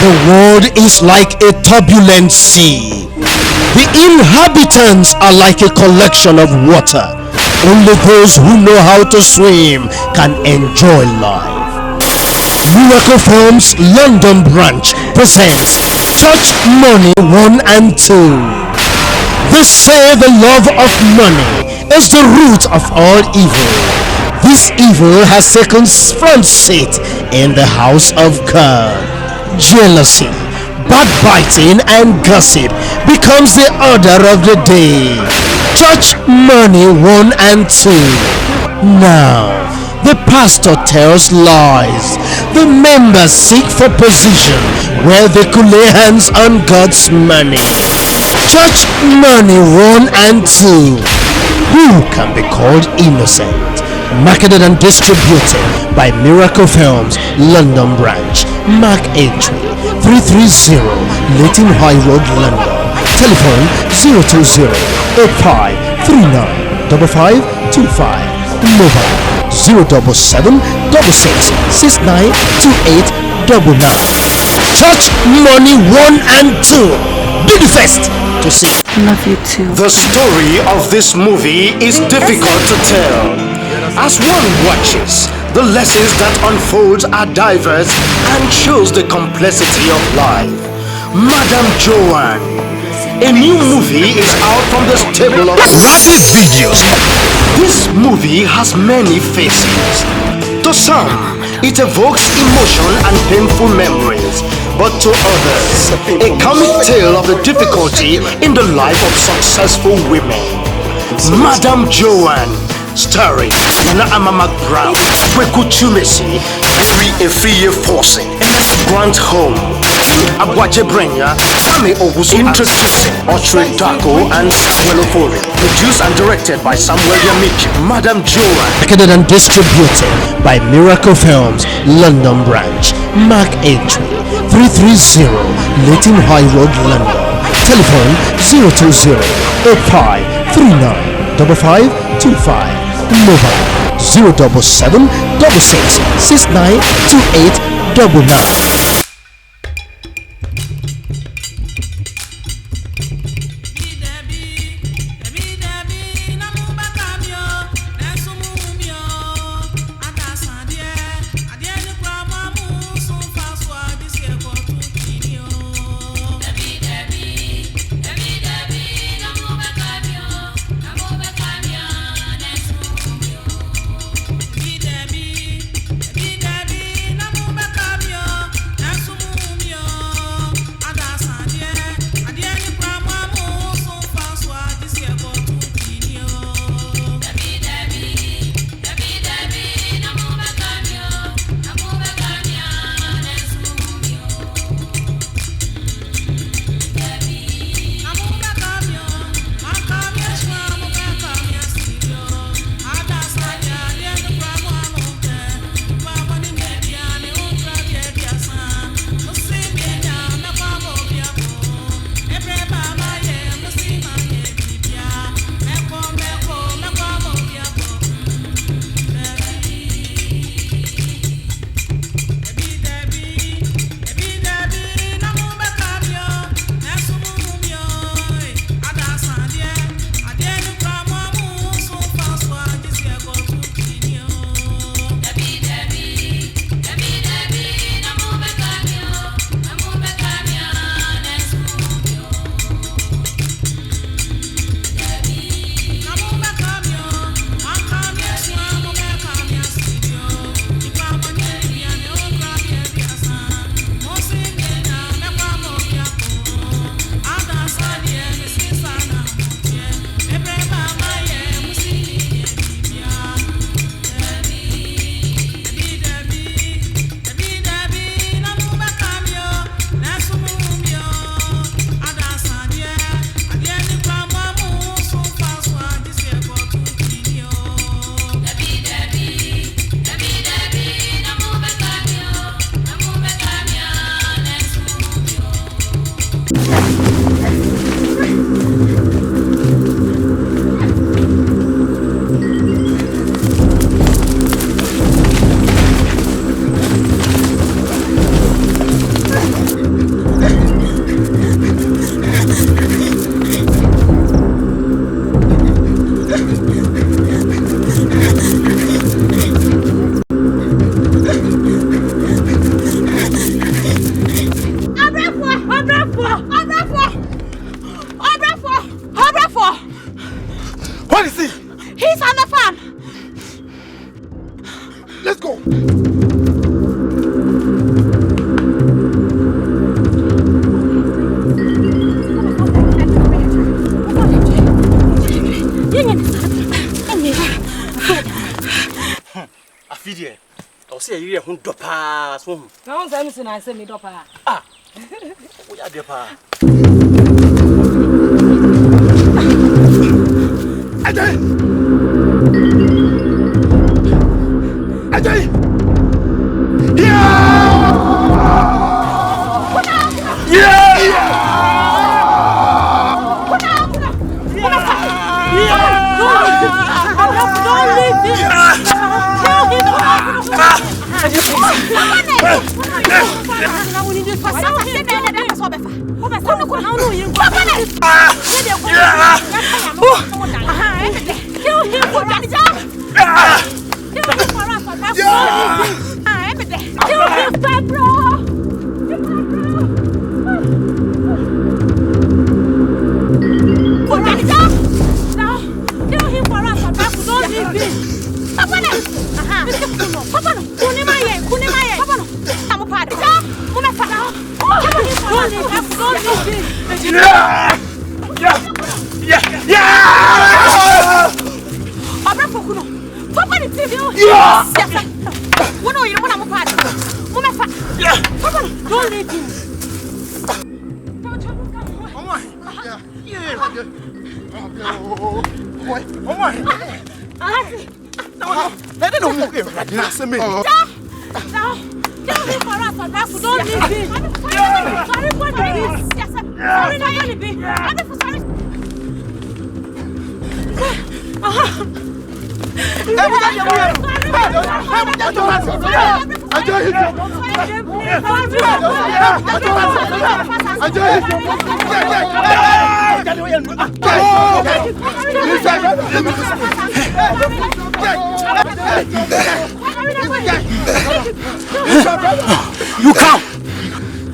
The world is like a turbulent sea. The inhabitants are like a collection of water. Only those who know how to swim can enjoy life. Miracle Films London branch presents Church Money 1 and 2. They say the love of money is the root of all evil. This evil has taken front seat in the house of God. Jealousy, backbiting and gossip becomes the order of the day. Church Money 1 and 2. Now, the pastor tells lies. The members seek for position where they could lay hands on God's money. Church Money 1 and 2. Who can be called innocent? Marketed and distributed by Miracle Films London branch. Mark entry 330 Leighton High Road, London. Telephone 020 85 39 5525. Mobile 077 66 69 2899. Church Money 1 and 2. Be the first to see. Love you too. The story of this movie is difficult to tell. As one watches, the lessons that unfold are diverse and shows the complexity of life. Madam Joanne. A new movie is out from the stable of Rapid Videos. This movie has many faces. To some, it evokes emotion and painful memories, but to others, a comic tale of the difficulty in the life of successful women. Madam Joanne, starring Nana Brown, TWUMASI, Very Efriye Forcing, Grant Home, AGYA Brenya, Sami Ogusu, introducing Otre Dako and Samuel Ofori. Produced and directed by Samuel Yamiki. Madam Joanne. Marketed and distributed by Miracle Films London branch. Mark entry 330 Leighton High Road, London. Telephone 020 85 39 5525. Mobile 077 66 69 2899. you who do pass. No one's anything I say me do pa. Ah. We are the pa. Ajay. You come.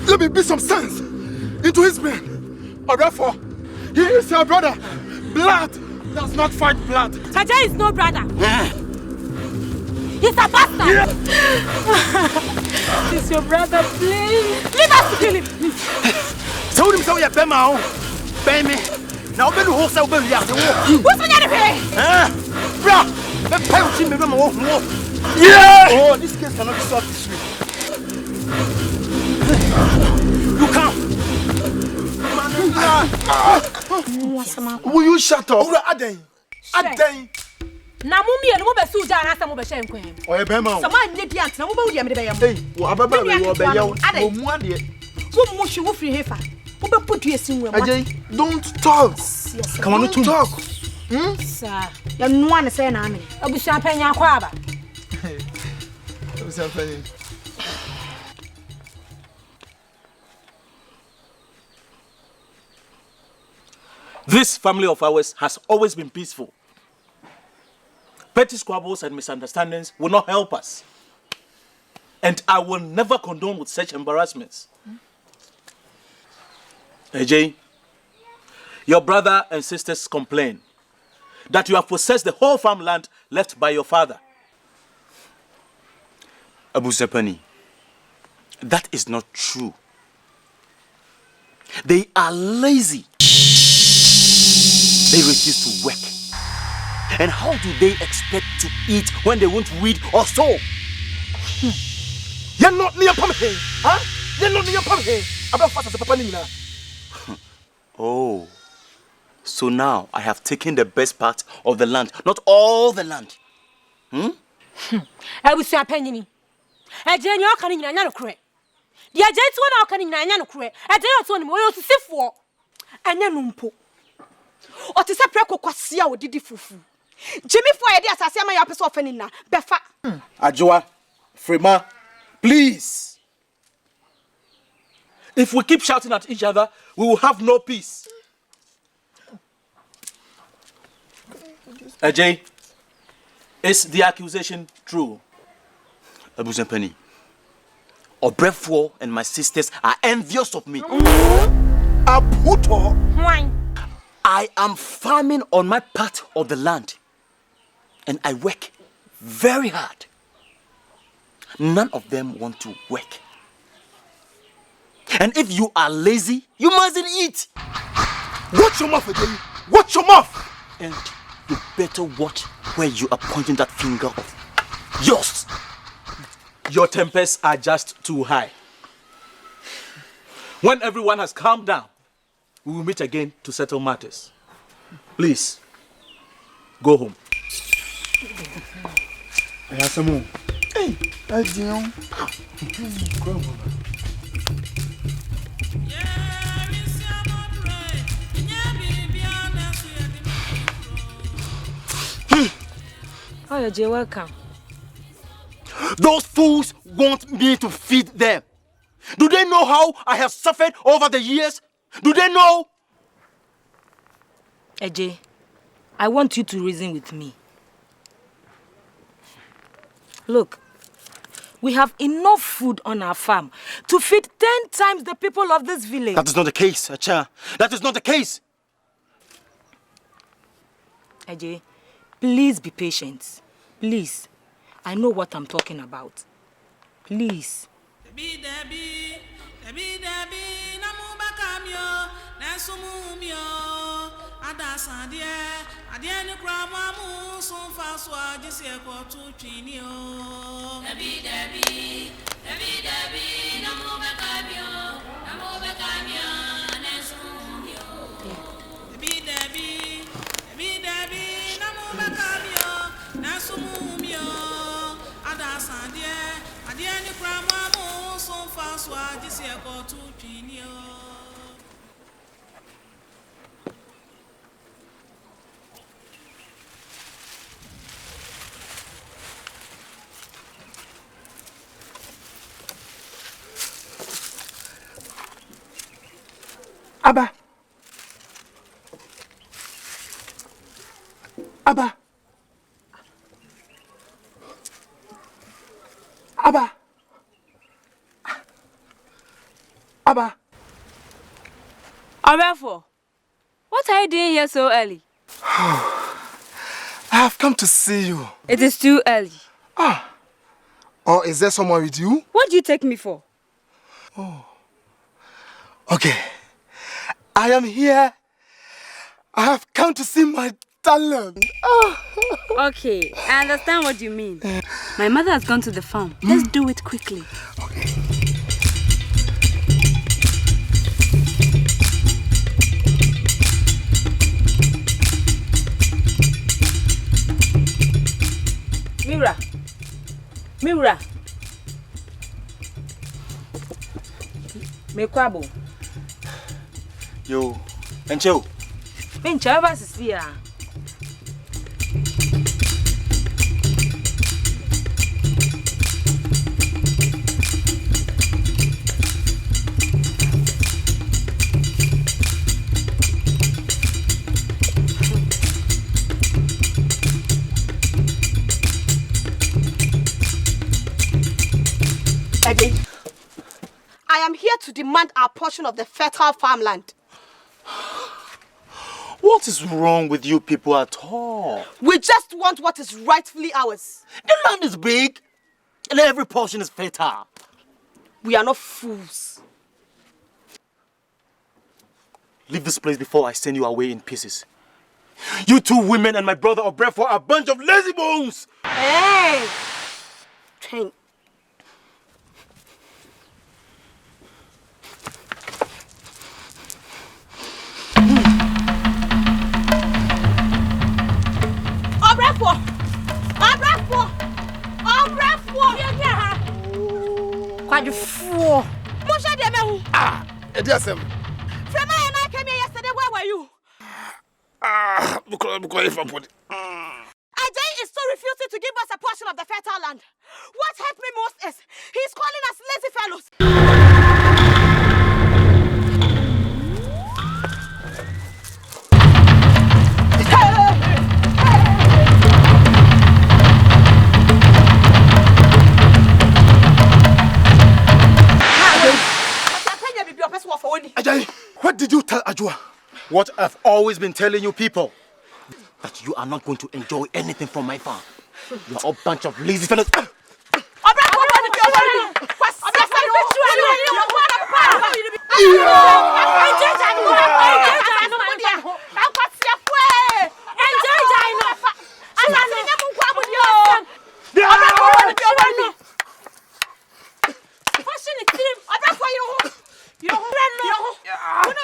Let me be some sense into his brain. Or therefore, he is your brother. Blood does not fight blood. Ajay is no brother. He's a bastard. He's your brother, please. Leave us to kill him, please. Told him so you pay my own. Pay me. Now be the horse over here. What's on your pay? Bro, the pay will me from walk. Yeah! Oh, this case cannot be solved this way. You come. Will you shut up? Aden. Na mummy and mobile suit and some of a shame queen. Or a bema. Some man did yet, no more yam. Hey, what about you? Who mush you free heifer? Who put you a single Ajay, don't talk. Yes, come on, don't talk. Sir, you're no one saying I'm a bit champagne. Quaba. This family of ours has always been peaceful. Petty squabbles and misunderstandings will not help us. And I will never condone with such embarrassments. AJ, your brother and sisters complain that you have possessed the whole farmland left by your father. Abu Sepani, that is not true. They are lazy. They refuse to work. And how do they expect to eat when they won't read or sow? You're not near Pamhe, huh? You're not near Pamhe. About fast as a Papanina. Oh, so now I have taken the best part of the land, not all the land. I will say a penny. A general can in another cray. The agents one can in another cray. A day or 2 more to see for. And then umpo. Or to separate Quasia or did fufu. Jimmy for ideas as I am a often in Befa. Ajwa, Frema, please. If we keep shouting at each other, we will have no peace. Ajay, is the accusation true? Abu Zempeni, Obrefo and my sisters are envious of me. Aputo. I am farming on my part of the land. And I work very hard. None of them want to work. And if you are lazy, you mustn't eat. Watch your mouth again. Watch your mouth. And you better watch where you are pointing that finger of yours. Your tempers are just too high. When everyone has calmed down, we will meet again to settle matters. Please, go home. Hey, Adrian. Oh, you're welcome. Those fools want me to feed them. Do they know how I have suffered over the years? Do they know? AJ, I want you to reason with me. Look, we have enough food on our farm to feed 10 times the people of this village. That is not the case, Acha. That is not the case. AJ, please be patient. Please. I know what I'm talking about. Please. Abba. Abba. Abba. Abba. Arefo, what are you doing here so early? I have come to see you. It is too early. Or is there someone with you? What do you take me for? Okay. I am here. I have come to see my talent. Okay, I understand what you mean. My mother has gone to the farm. Let's do it quickly. Okay. Mira. Mekwabo. Yo, Encho. Menchava Sia. I am here to demand our portion of the fertile farmland. What is wrong with you people at all? We just want what is rightfully ours. The land is big, and every portion is fertile. We are not fools. Leave this place before I send you away in pieces. You two women and my brother Obrefo are a bunch of lazy bones! Hey! Train. Quadrufour. Moshe Demehu. Ediasem. Frema and I came here yesterday. Where were you? Ajay is still refusing to give us a portion of the fertile land. What hurt me most is he's calling us lazy fellows. Ajay, what did you tell Ajua? What I've always been telling you people. That you are not going to enjoy anything from my farm. You are a bunch of lazy fellows.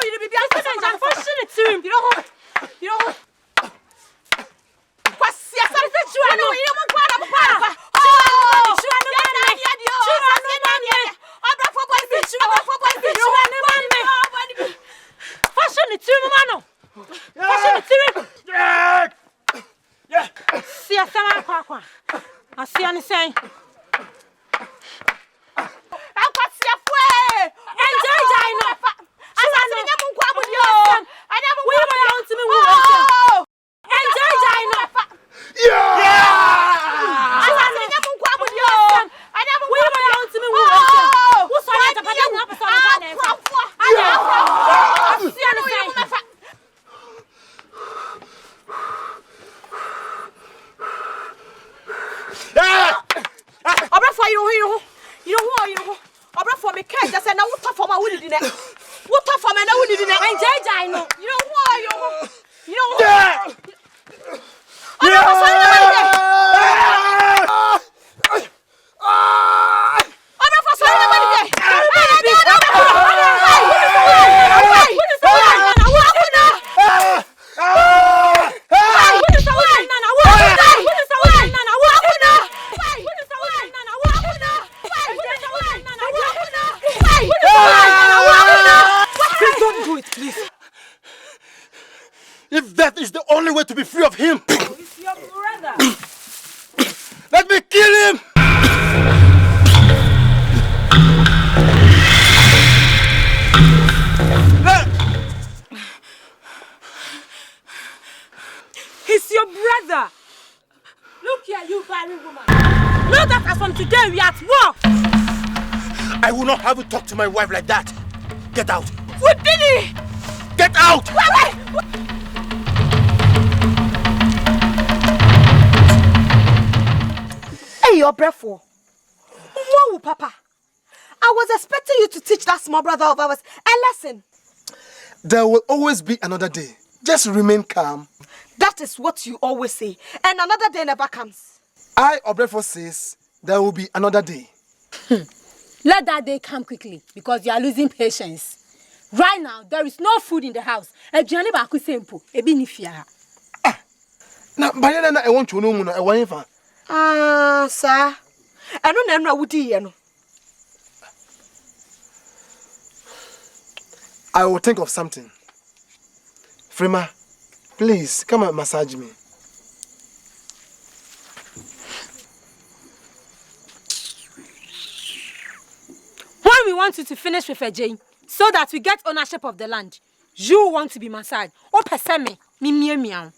you be unfortunate. You know. What's yes, I said you know you don't want to If that is the only way to be free of him, It's your brother. let me kill him! He's your brother. Look here, you barren woman. Know that as from today we are at war. I will not have you talk to my wife like that. Get out. What did he? Get out! Wait. Hey, your breath for. Whoa, Papa. I was expecting you to teach that small brother of ours a lesson. There will always be another day. Just remain calm. That is what you always say. And another day never comes. I, Obrefo, says there will be another day. Let that day come quickly because you are losing patience. Right now, there is no food in the house. Now, by I want to know, I want you. Sir. I don't know what you know. I will think of something. Frima, please come and massage me. When we want you to finish with Jane, so that we get ownership of the land, you want to be massaged. Or peseme, me meow.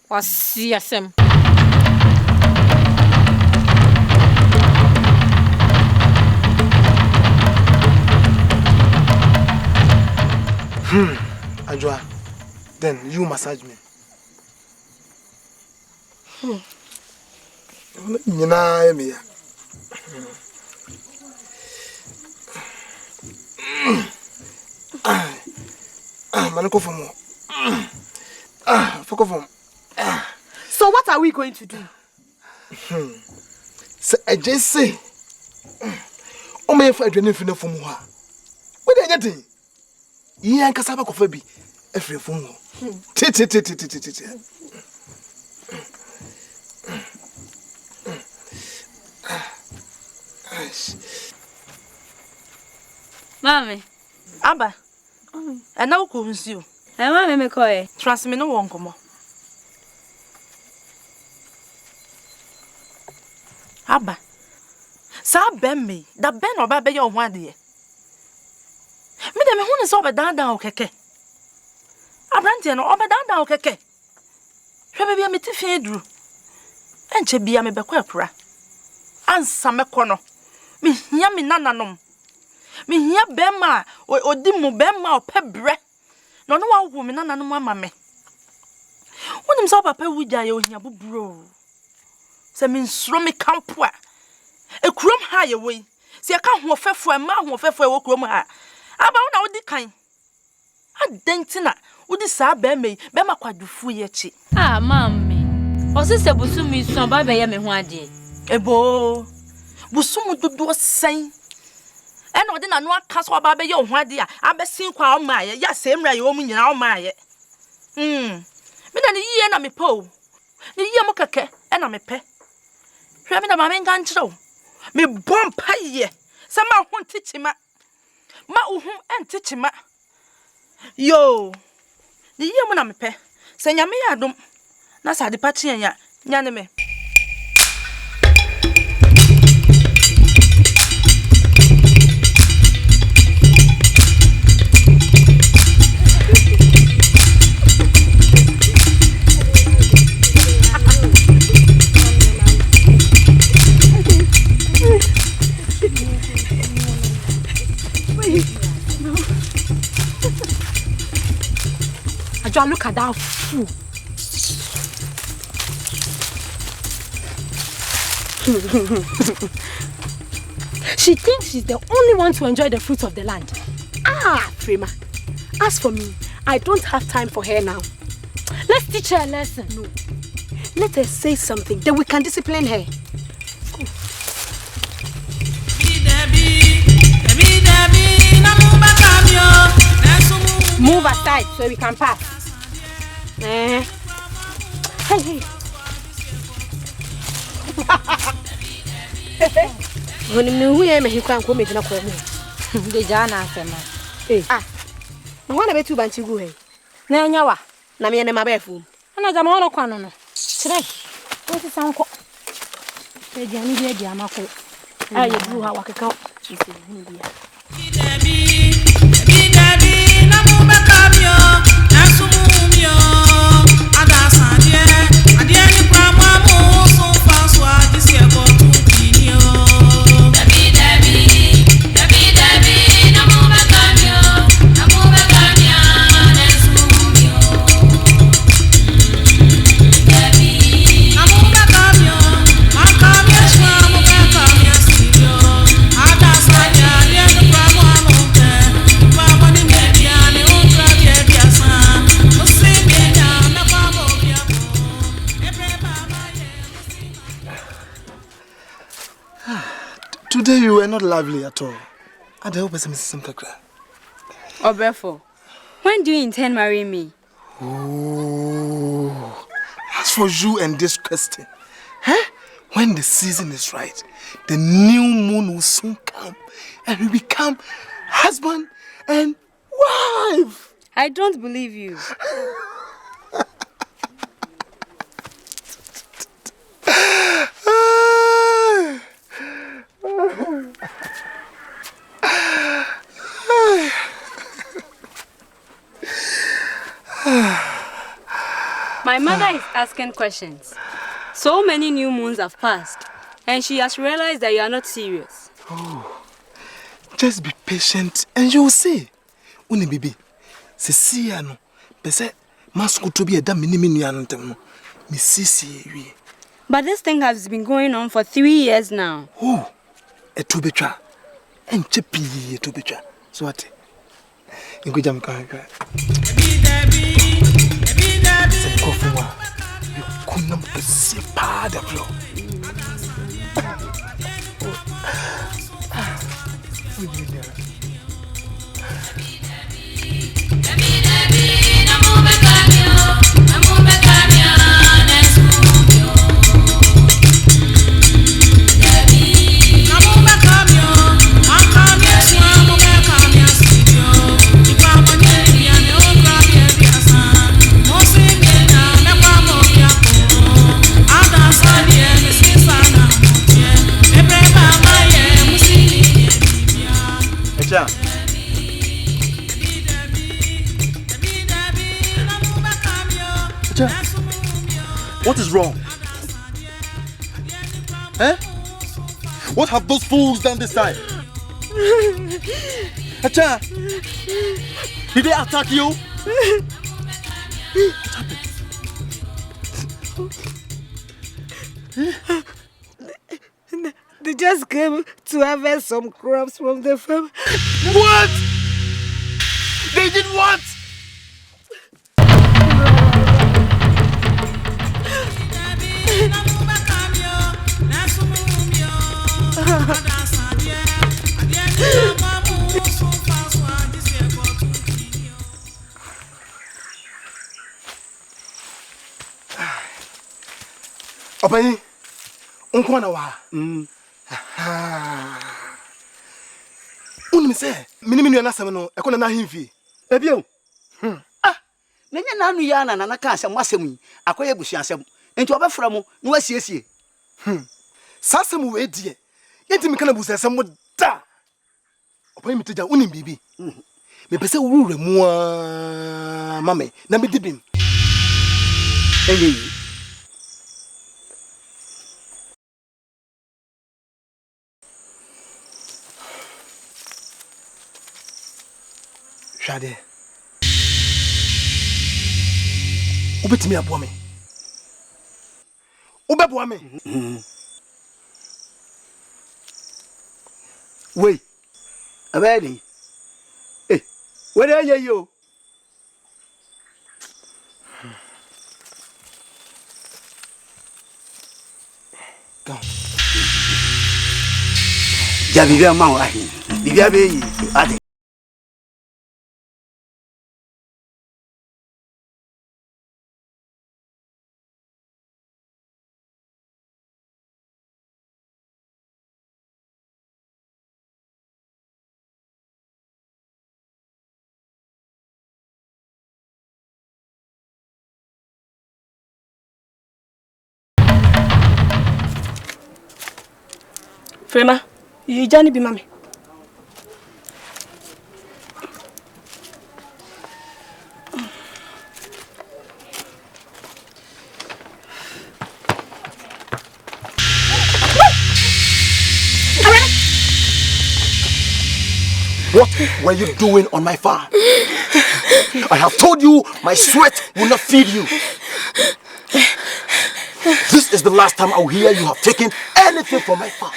Or CSM. Ajwa, then you massage me. So what are we going to do? So I just say, oh my friend, you're not from who? What are you getting? Yeah, cassava coffee, every phone. Mommy. Abba. And now comes you. I want me call. Trust me, no one come. Abba. Sa ben me. Da ben oba be your one day. Me dem hu ne so be dan dan okeke. Abrante no oba dan dan okeke. Hwe be bia me tifie duru. Enche bia me be kwa akura. Ansa me kɔ no. Me hia me nananom. Me hia bema odi mu bema opebre. No no wa wo me nananom ama me. Wonim so papa wugya ye ohia buburo. Se me nsuro me kampo a. Ekurom ha ye we. Se ya ka hoofefo e ma hoofefo e wo kurom ha. Aba wo na wodi kan. Adentina wodi sa bema bema kwadufu ye chi. Ah, mommy. Osise busumi so ba be ye me ho ade. Ebo. Busumu dodo sen. And what didn't know Castle Baby, your one dear. I be seen quite my, yes, same right, woman, and all my. Me than a year and me po. The year mokake, and I'm a pe. Remember my main control. Me bomb pie. Some won't teach him. Ma and teach him. Yo, the year when I'm a pe. Say, Yammy, I don't. Nasa the patchy and yaname. Look at that fool. She thinks she's the only one to enjoy the fruits of the land. Ah, Frema. As for me, I don't have time for her now. Let's teach her a lesson. No. Let her say something, then we can discipline her. Move aside so we can pass. Hey. When you know you can't come make na kwa mu. The jana asema. Ah. Na wana betu banchi gu he. Na nyawa na me ne mabefu. Ana jama wono kwa no. Chire. Wo ti sanko. E dia ni dia amako. Aye bru ha wakeka. Isi ni dia. Today you were not lively at all. I hope it's some kakra. Obrefo, when do you intend marrying me? Oh, as for you and this question, when the season is right, the new moon will soon come and we become husband and wife. I don't believe you. My mother is asking questions. So many new moons have passed, and she has realized that you are not serious. Oh, just be patient and you will see. Uni baby, Cecilia no, pese masku to be a damn minimum yantem. Miss Sissy. But this thing has been going on for 3 years now. Oh, a to be tra and chippy to be tra. So what? In good jam can cry. You couldn't see part of you. What is wrong? What have those fools done this time? Acha, did they attack you? What happened? They just came to harvest some crops from the farm. What? They did what? Opani, unko na wa. Uni say, minimum you anasem no, e ko na himfi. Ebio. Nenya nanu ya na na ka asem asem yi, akoye busuasem. Enti obefra mu na wasiesie. Sasem we die. Yenti me kana busasem da. Opani miteja uni bibi. Me pese wurure mu mame na me dibim. Eyi. Shade. Ubetimi aboa me. Ubeboa me. Wait. Abedi. Where are you? Go. Jabibia ma ahi. Bibia be yi. Ade. Frema, you Johnny be mommy. What were you doing on my farm? I have told you my sweat will not feed you. This is the last time I will hear you have taken anything from my farm.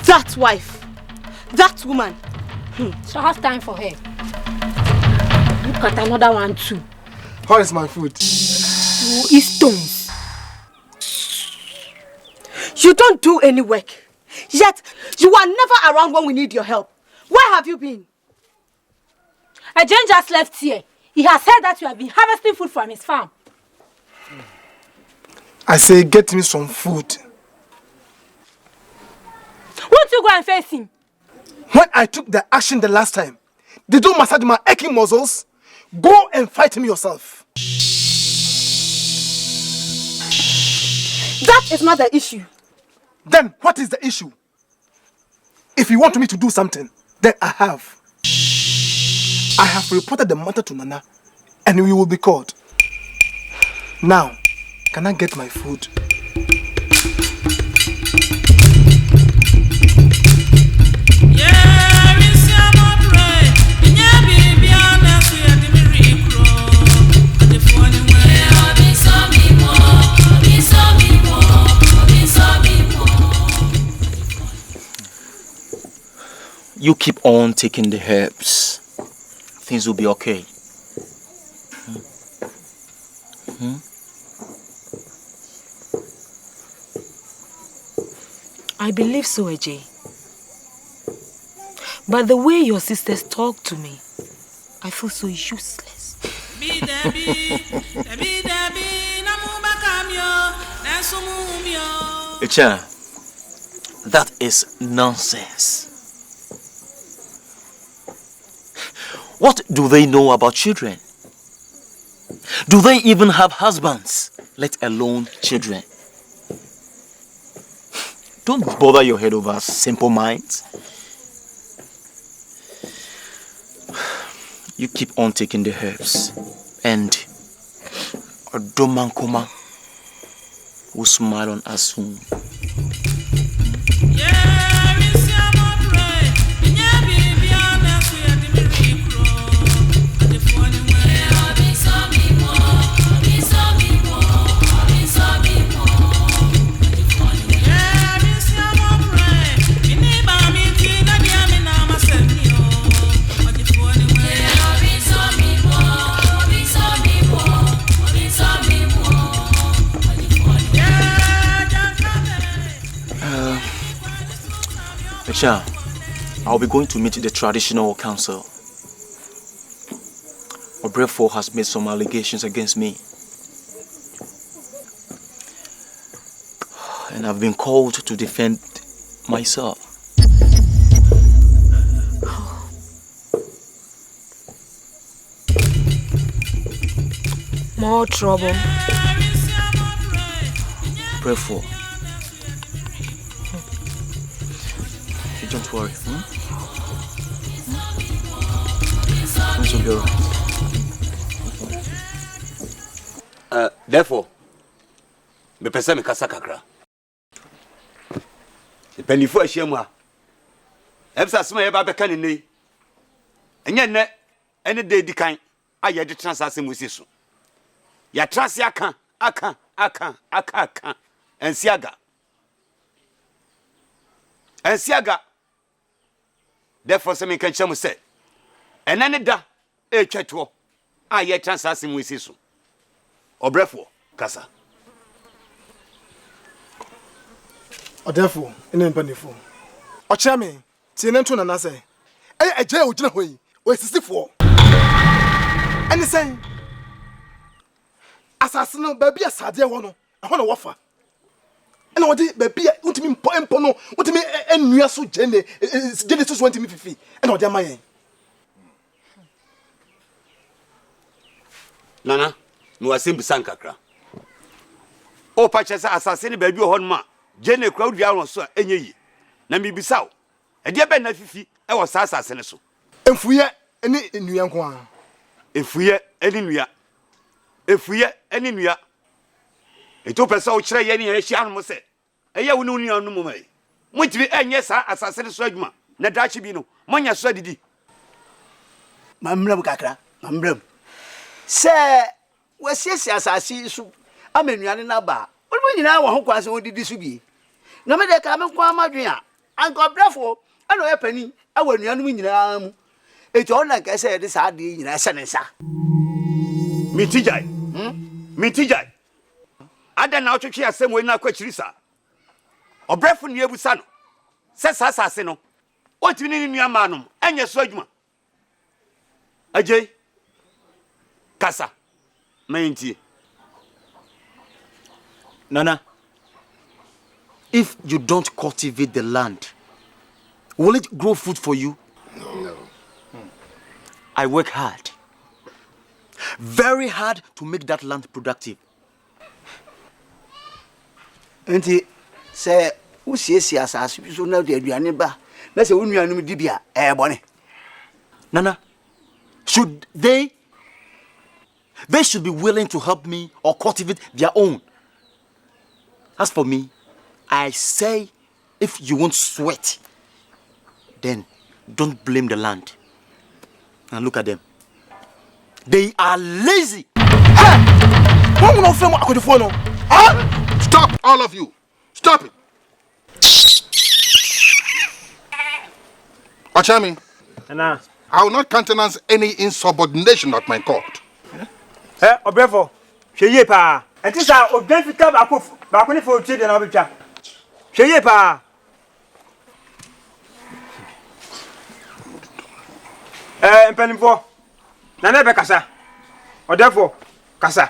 That wife, that woman. So I have time for her. Look at another one too. How is my food? You eat stones. You don't do any work. Yet you are never around when we need your help. Where have you been? Jen just left here. He has said that you have been harvesting food from his farm. I say get me some food. Won't you go and face him? When I took the action the last time, did you massage my aching muscles? Go and fight him yourself. That is not the issue. Then what is the issue? If you want me to do something, then I have. I have reported the matter to Nana and we will be caught. Now, can I get my food? You keep on taking the herbs. Things will be okay. I believe so, AJ. But the way your sisters talk to me, I feel so useless. Echa, that is nonsense. What do they know about children? Do they even have husbands, let alone children? Don't bother your head over simple minds. You keep on taking the herbs, and Odomankoma will smile on us soon. Ocha, I'll be going to meet the traditional council. Obrefo has made some allegations against me. And I've been called to defend myself. More trouble. Obrefo. Don't worry. Things will be alright. Therefore, me pese me kasa kakra. Penifo ahia Ebsa sema ye ba beka ne nei. Enye ne ene de di kan aye de transase musi so. Ya trase aka. Ensiaga. Therefore, some can chamo say, and then da a chatwo, aye transase musi so. Obrefo, kasa. Therefore, in a penifo. Or chami, Tinento Nana say, a jail generally, or 64. And the same assassin, baby, a sadia one, I want to offer. And what did baby, what mean pono, what mean and you are so Genesis 20 me, and what am I? Nana, no, I seem Sankakra. Oh, patches assassin, baby, honma. Jenny crowd down so any na me bisao e de ben na fifi e wo sasa sene so enfuye eni enua nko a enfuye eni nua eto pesa o kire ye ni ye hia no se eye wo ni nua no mo mai mutimi enye sa asase so adwuma na dachi bi no monya so adidi mamram kakra mamram se wasiesi asase so amenuane na ba wo nyina wo ho kwase wo didi so bi na me de ka me kwa amadwen a anka brafo ana o yapani awanuanu nyina mu ejo na ka se de sa de nyina se ne sa mitijai ada na otwetwe asem we na kwachiri sa obrafo ne ebusa no se sa asase no otimi ni nua ma no enye so adwuma ajei kasa menti Nana, if you don't cultivate the land, will it grow food for you? No. I work hard. Very hard to make that land productive. enti se usiesi asase bi so na de aduane ba na se wonuanu di bia bone Nana, should they should be willing to help me or cultivate their own. As for me, I say if you won't sweat, then don't blame the land. And look at them. They are lazy. Stop, all of you. Stop it. Ochami, I will not countenance any insubordination at my court. Obrefo, sheye pa. Enti sa odan fita ba ko ni fo tie de na obetwa. Sheye pa. Empanimfo. Na na be kasa. Odefo, kasa.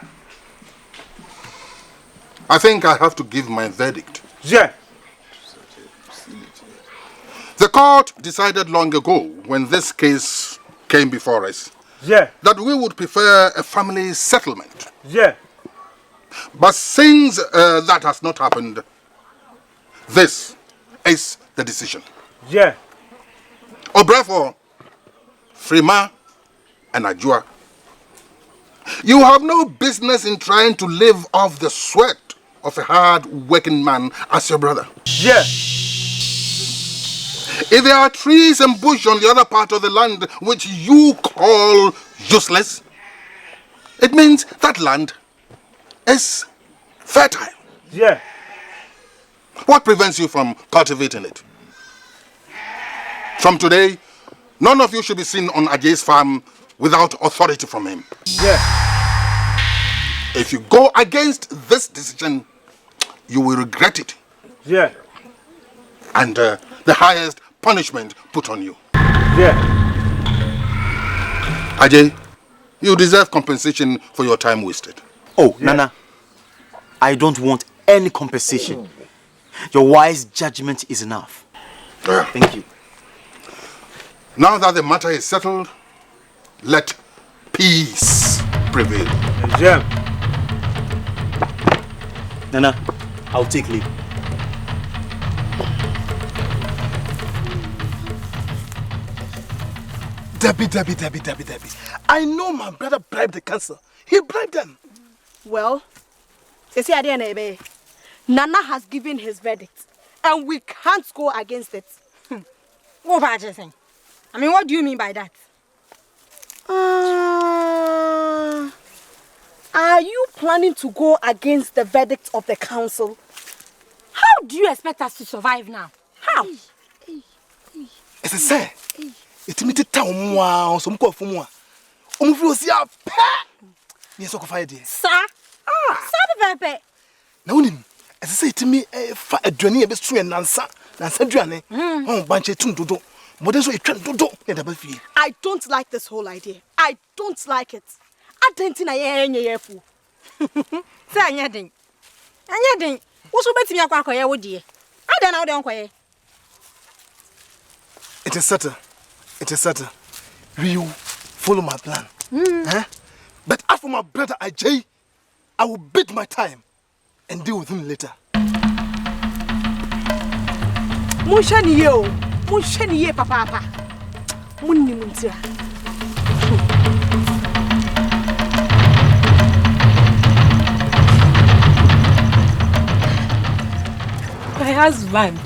I think I have to give my verdict. Yeah. The court decided long ago, when this case came before us, that we would prefer a family settlement. Yeah. But since that has not happened, this is the decision. Yeah. Obrefo, Frima, and AGYA, you have no business in trying to live off the sweat of a hard-working man as your brother. Yeah. If there are trees and bush on the other part of the land which you call useless, it means that land is fertile. Yeah. What prevents you from cultivating it? From today, none of you should be seen on AGYA's farm without authority from him. Yeah. If you go against this decision, you will regret it. Yeah. And the highest punishment put on you. Yeah. Ajay, you deserve compensation for your time wasted. Oh, yeah. Nana, I don't want any compensation. Your wise judgment is enough. Thank you. Now that the matter is settled, let peace prevail. Yeah. Nana, I'll take leave. Debbie. I know my brother bribed the council. He bribed them. Well, Nana has given his verdict, and we can't go against it. What about you saying? I mean, what do you mean by that? Are you planning to go against the verdict of the council? How do you expect us to survive now? How? As I say, it's me to tell you some call for more. See a pet. Yes, I can find it. Sir? Pepe. Now, as I say to me, a journey a bit true and answer. Oh, bunch of do. What is it trying to do? I don't like this whole idea. I don't like it. I don't think I am here for. Say anything. Anything. What's about me? I can't call you, dear. I don't know. Don't call. It is settled. Will you follow my plan? But after my brother AGYA, I will bid my time and deal with him later. Munshani papa. Munni muntira. My husband.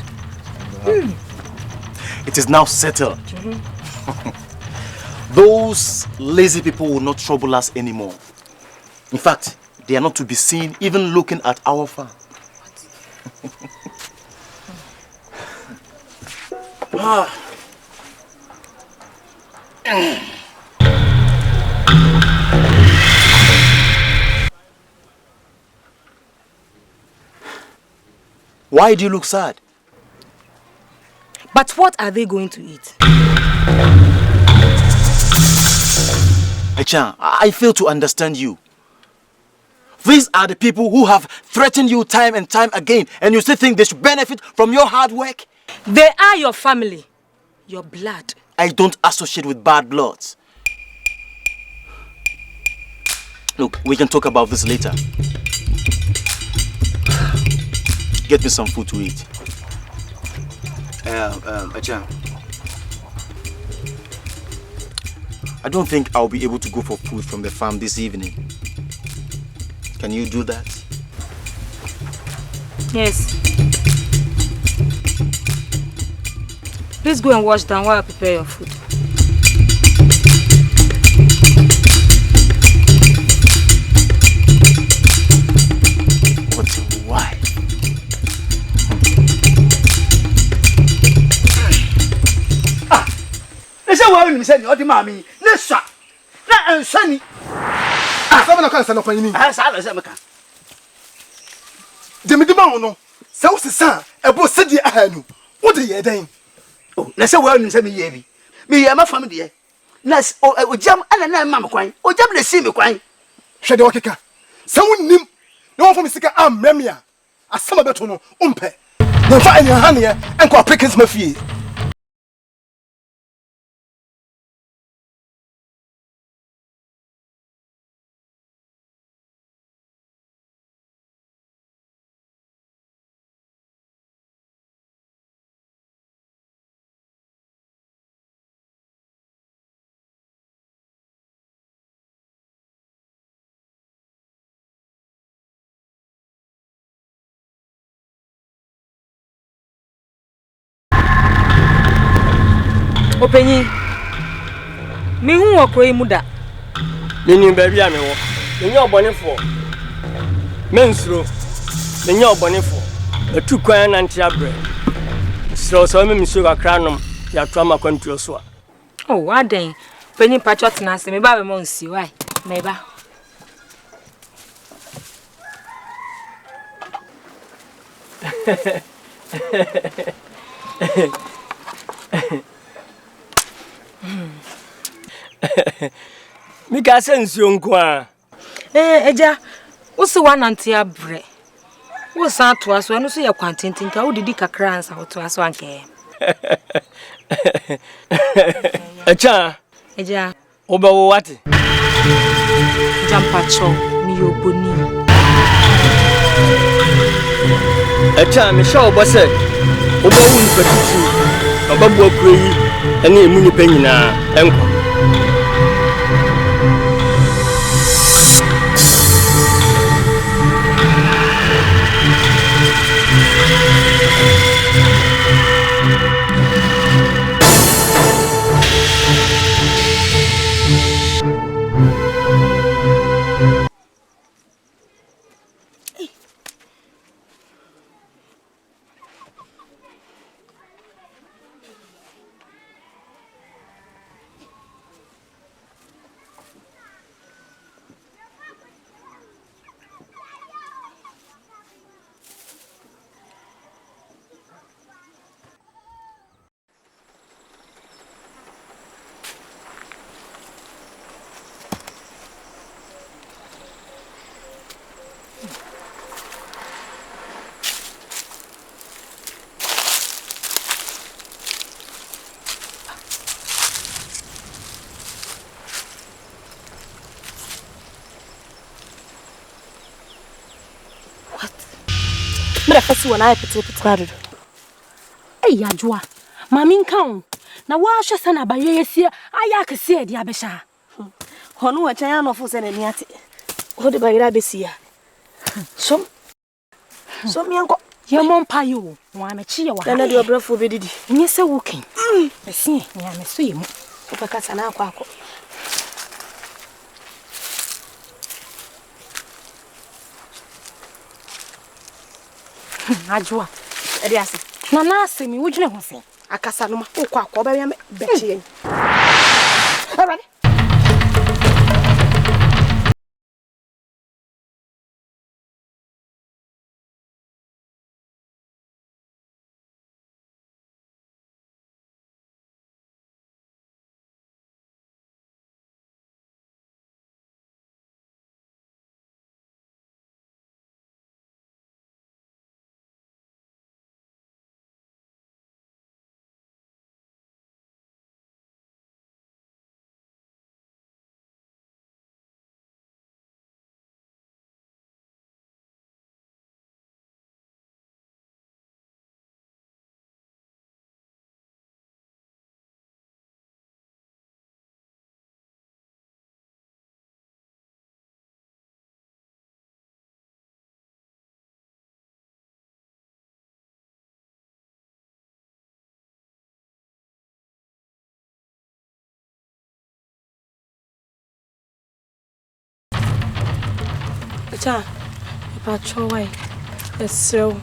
It is now settled. Those lazy people will not trouble us anymore. In fact, they are not to be seen even looking at our farm. Why do you look sad? But what are they going to eat? Echan, I fail to understand you. These are the people who have threatened you time and time again, and you still think they should benefit from your hard work? They are your family, your blood. I don't associate with bad bloods. Look, we can talk about this later. Get me some food to eat. Echan. I don't think I'll be able to go for food from the farm this evening. Can you do that? Yes. Please go and wash down while I prepare your food. But why? They say, well, you said, you're mommy. Listen, not Sunny. Someone can send up on you. As I was a Demidimano, South San, a boss said, I know. What are you doing? Oh, let's say, well, you said me, me, I'm a family. Let's jump and a mamma crying, or jump the see me crying. Shadow Kika. Someone knew no one from Sika Am Memia. A summer betono, umpe. No fire in your hand here and call Pickens Murphy. Openyi. Me hu okro muda. Nini baby a me wo. Menye obonefo. Mensuro. Menye obonefo. Etu kwan na ntia bre. So me miso kakra nom ya to ama kwantuo so a. Oh, waden. Penny patchot na se me ba be mo nsi why? Me ba. Mika sense yonkwa. Eja, usi wananti abre. Usa atu aso enu so ye kwantintin ka udidi kakra ansa oto aso anke. Echa. Eja. Obawo wati. Jampacho ni yoboni. Echa me sha obose. Obawo ni petitu. Obabu akure yi ene emu ni pa nyina enko. Breakfast when I put it. Hey, Ajwa, Mammy count. Now, why should I buy ye see? I can see the Abesha. Honu a giant of us and any at it. What about Rabesia? Some young your mom payo. Why, a cheer, and I do a breath for Biddy. Yes, a walking. I see, I am a swim. If I cut an aqua. Ajwa, Elias. Nana, see me, would you know? I can't say no more. Oh, I am betting. All right. Cha, Pacho, why? It's so.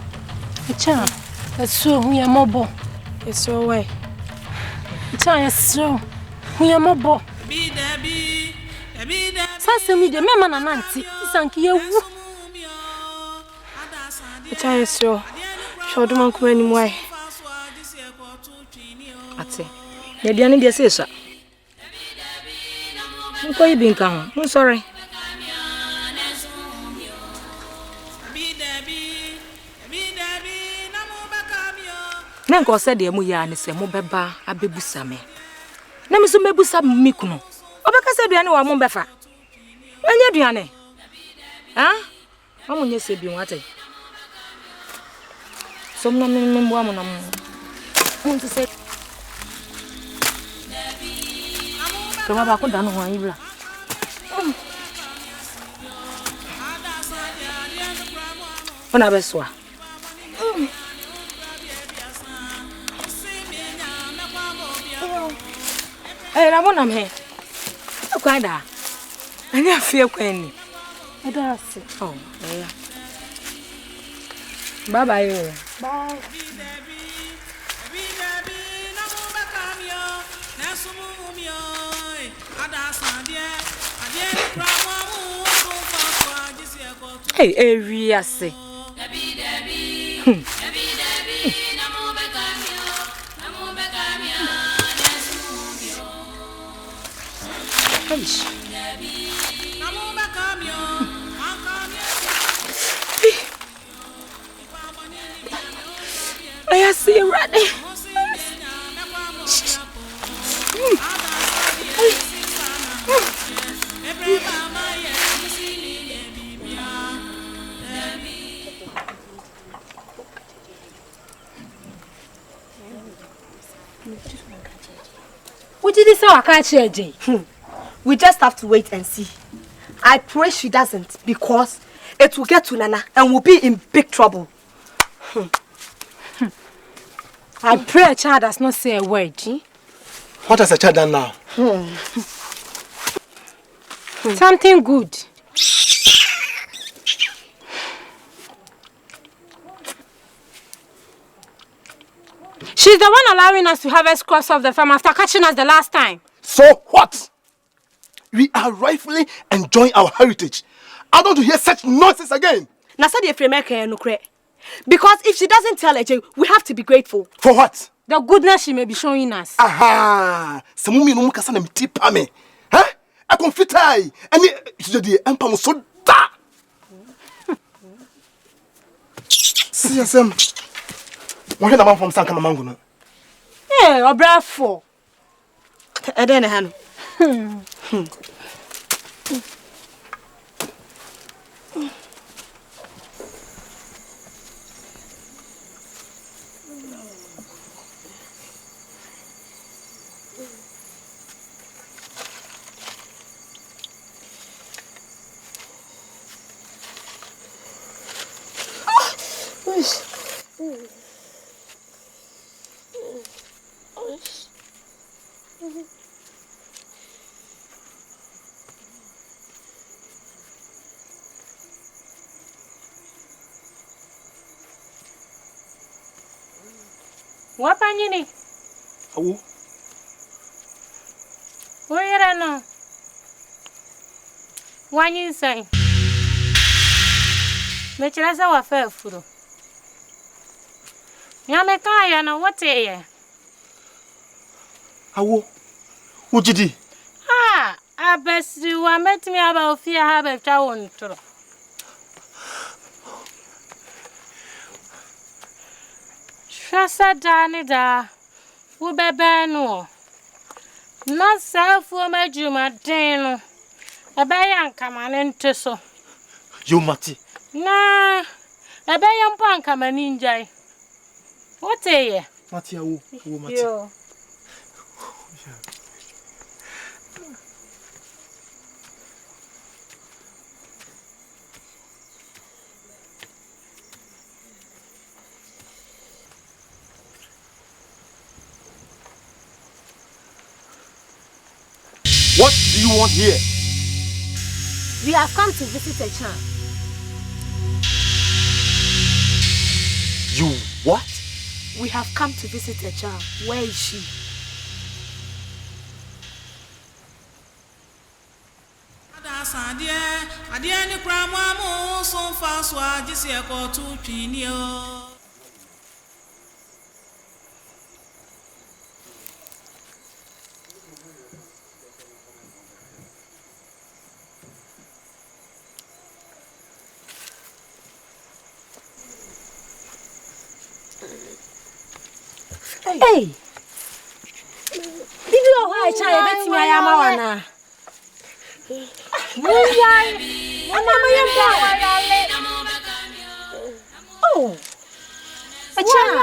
Cha, it's so. We are mobile. It's so way. Cha, it's so. We are mobile. First, me the man and auntie. Thank you. Cha, it's so. Show them on coming way. Ate. The Diana de Sessa. Who you been come? I'm sorry. Nanko said the muya and say mobeba abebusa me. Na me so mebusa me kunu. Obeka said duane wa mo befa. Anya duane. Ha? Amunye se bi wate. So na me mbo am na mo. Mo to say. Kama ba ko danu ho ayibla. Ona beswa. Hey, Ramon, I'm here. Oh, quite that. I never feel queen. I don't see. Oh, yeah. Bye bye. Bye. Hey, area say. I see you ready. What did you say? I can't share, Jay. We just have to wait and see. I pray she doesn't, because it will get to Nana and we'll be in big trouble. I pray a child does not say a word. What has the child done now? Something good. She's the one allowing us to have a cross of the farm after catching us the last time. So what? We are rightfully enjoying our heritage. I don't want to hear such nonsense again. Because if she doesn't tell AJ, we have to be grateful. For what? The goodness she may be showing us. Aha! Samumi no muka sana mtipa me. Huh? A confitai. Ani sujadi empa muso da. See asem. What na man from Sanka Mamangu no? Eh, obrafo. Eden hanu. What panyini? Awo. Where no? What you say? Me chirasa wa fe furo. Nyame kaya na what ye? Awo. Ujidi. Ah, abesi wa metimi aba ofia ha be twa won toro. Shasa dani da wo bebe no na safu majuma deno ebe yanka mane nteso You mati. na ebe yampa anka mane njai what ye Mati awo. Awo mati. yo What do you want here? we have come to visit a child. You what? We have come to visit a child. Where is she? Hey, did you know how a child bet me I am wana? Oh, a child.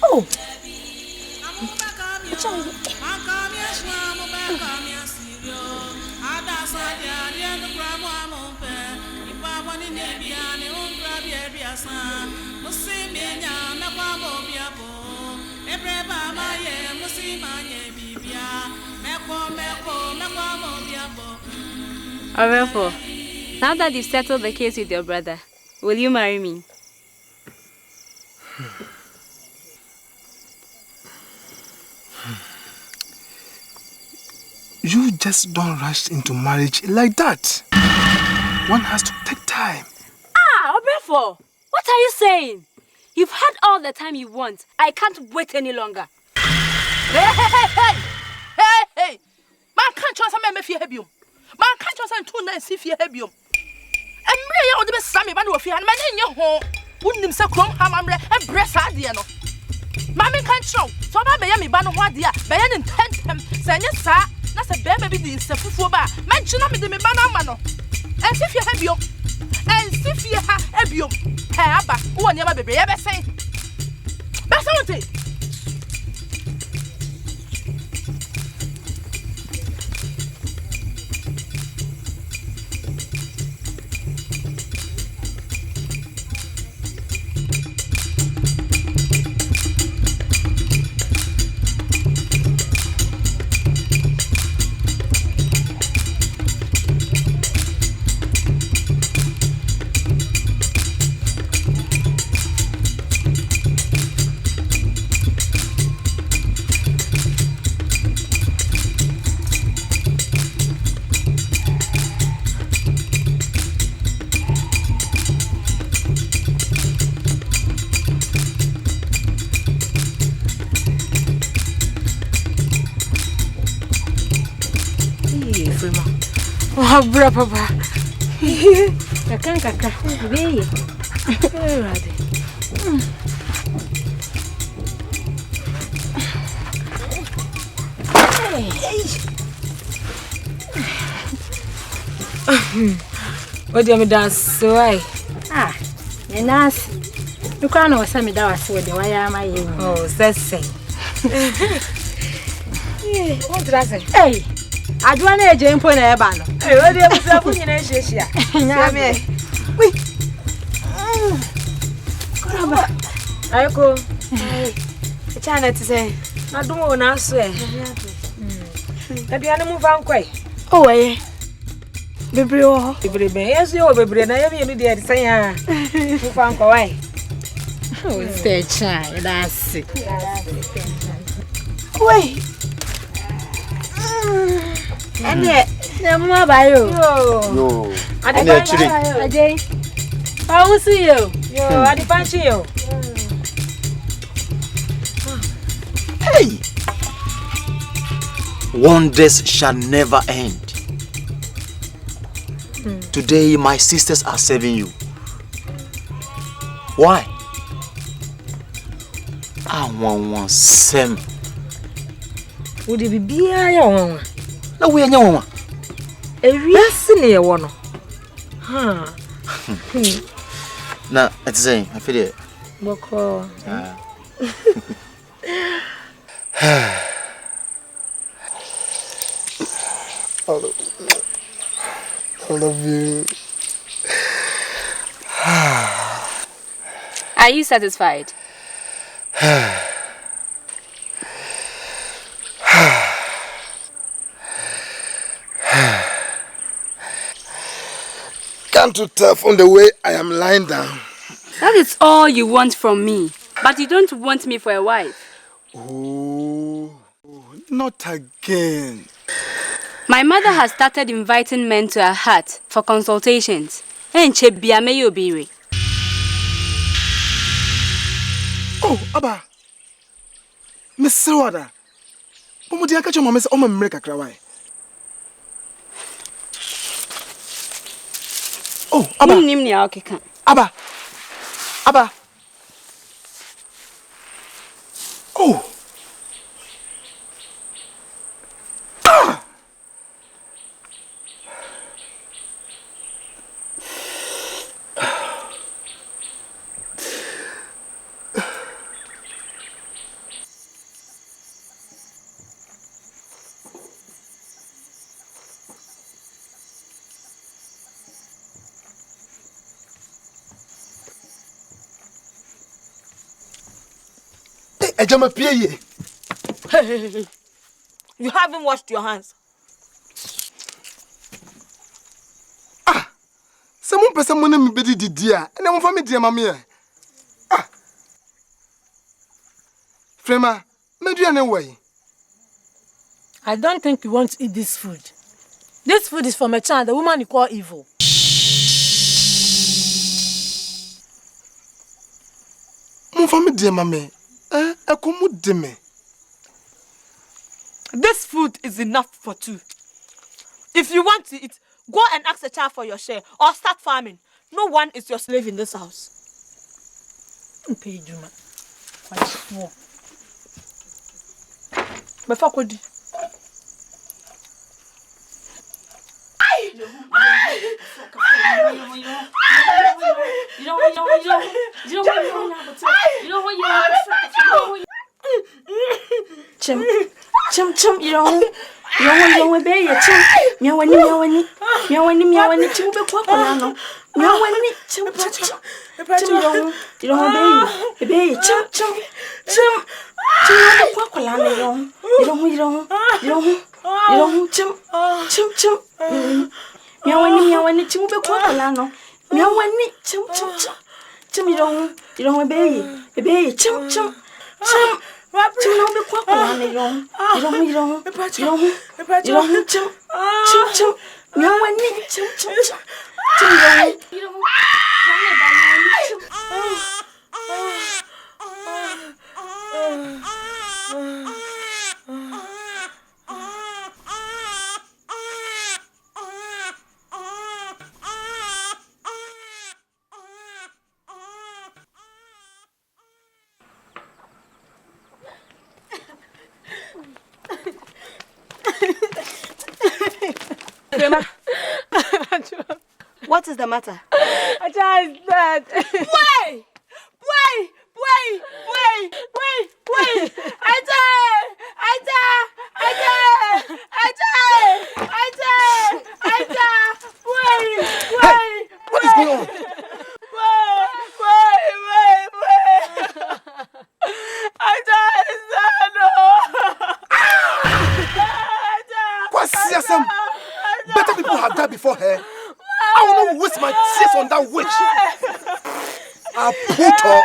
Oh, Therefore, now that you've settled the case with your brother, will you marry me? You just don't rush into marriage like that. One has to take time. Ah, Obrefo, what are you saying? You've had all the time you want. I can't wait any longer. Hey! Man can't trust a man if you have you. Man can't trust and 2 nights if you have you. And me out the best Sammy Banu of you and man in your home. Wouldn't him so come hammer and breast adiano. Mammy can't show. So I may be Banu Wadia, Bayan and Tentham, saying yes, sir. That's a baby in Safuba. Mention me the Banamano. And if you have you, and if you have you, Haba, who will never be ever say. That's all it. Bra papa. Kaka. Be. Ready. What do you mean dance? Why? You nice. You can't know some that was with the why am I? Oh, that's say. What did I say? Hey. I do want to jump on a ban. Hey, what do you have to in Asia? Wait. I go. China to say, I don't want to swear. That the animal found quite. Oh, eh. Baby, yes, you over, and I have you there to say, you found quite. Oh, stay child, that's it. Wait. And yet, no more by you. No. I will see you. I punch you. Hey! Wonders shall never end. Today, my sisters are serving you. Why? I want some. Would it be a No, we are no. A real near one. Nah, it's saying, I feel it. Boko. I love you. Are you satisfied? Can't you tell from the way I am lying down? That is all you want from me. But you don't want me for a wife. Oh, not again. My mother has started inviting men to her hut for consultations. Oh, Abba. Miss Sawada. What do you catch your mama? Oh, my cry. Oh, Abba. Abba. Abba. Oh. Ah. Hey, you haven't washed your hands. Someone person money me bedi dia. And then for me dear mammy. Frema, me do anyway. I don't think you want to eat this food. This food is from a child, the woman you call evil. For me dear mammy. This food is enough for two. If you want to eat, go and ask a child for your share or start farming. No one is your slave in this house. Pay you, man. Before could Chim, you don't obey your chim. Meowani, chim, be quack. Meowani, chim, you don't obey, chim, chim, meowani, chim, be quack. Meowani, chim, you don't obey, chim. You don't be quack. You don't, chim. Meowani, chim. You don't. what is the matter? Aja is dead. Wait! What is going on? Better people have died before her. I will not waste my tears on that witch. I put her.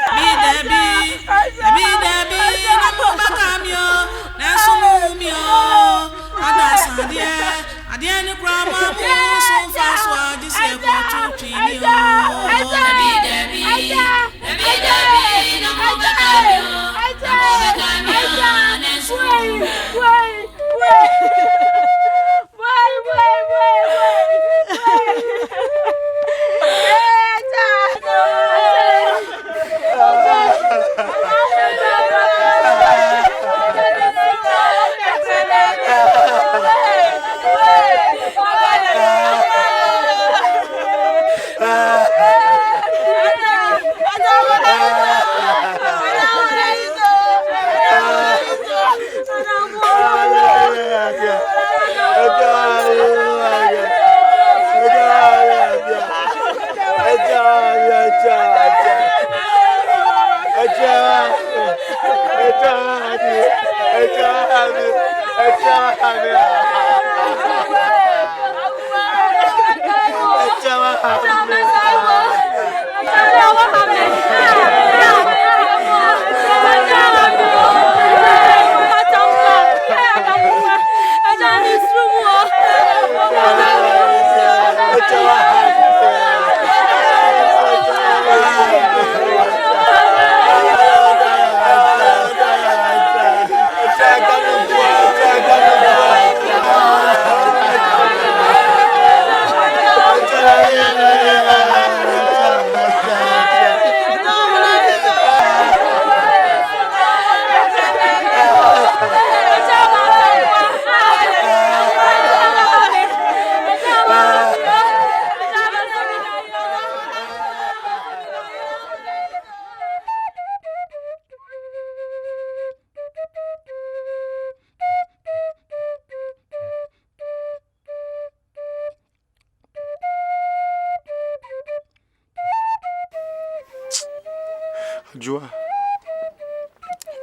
AGYA.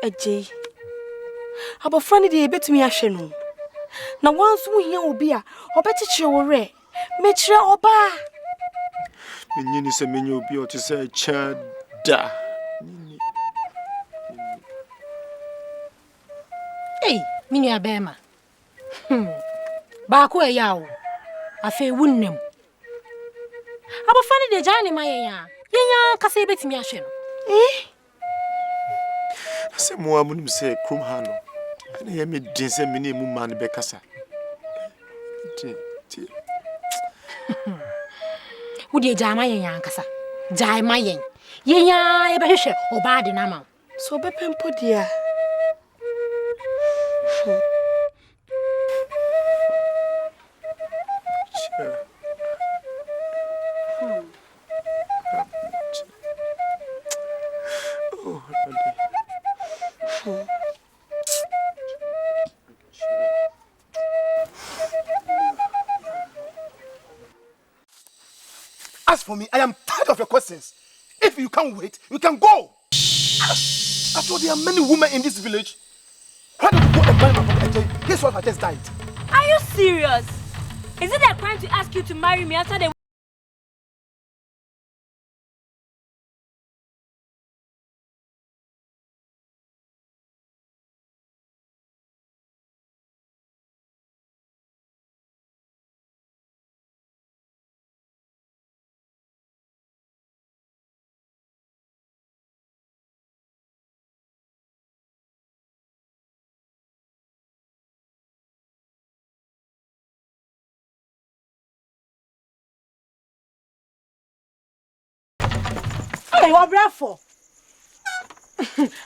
Ajay. Aba friend dey betumi ahwe no. Na once wo hia obi a, obetiche wo re. Mechire oba. Menyini se menye obi o te se chada. Hey, mini abema. Ba ko eya o. Afa wunnem. Aba friend dey jani ma yenya. Yenya kasa betumi ahwe no. Se mo amunim se krum ha no. Na ye me din se me ne mu man be kasa. Would you jam my yankasa? Jai my yen. Yenya, ebehwe oba de na ma. So be pempo dia. As for me, I am tired of your questions. If you can't wait, you can go. After all, there are many women in this village. Why don't you go and marry my brother AJ? His wife has just died. Are you serious? Is it a crime to ask you to marry me after the... Hey, what for?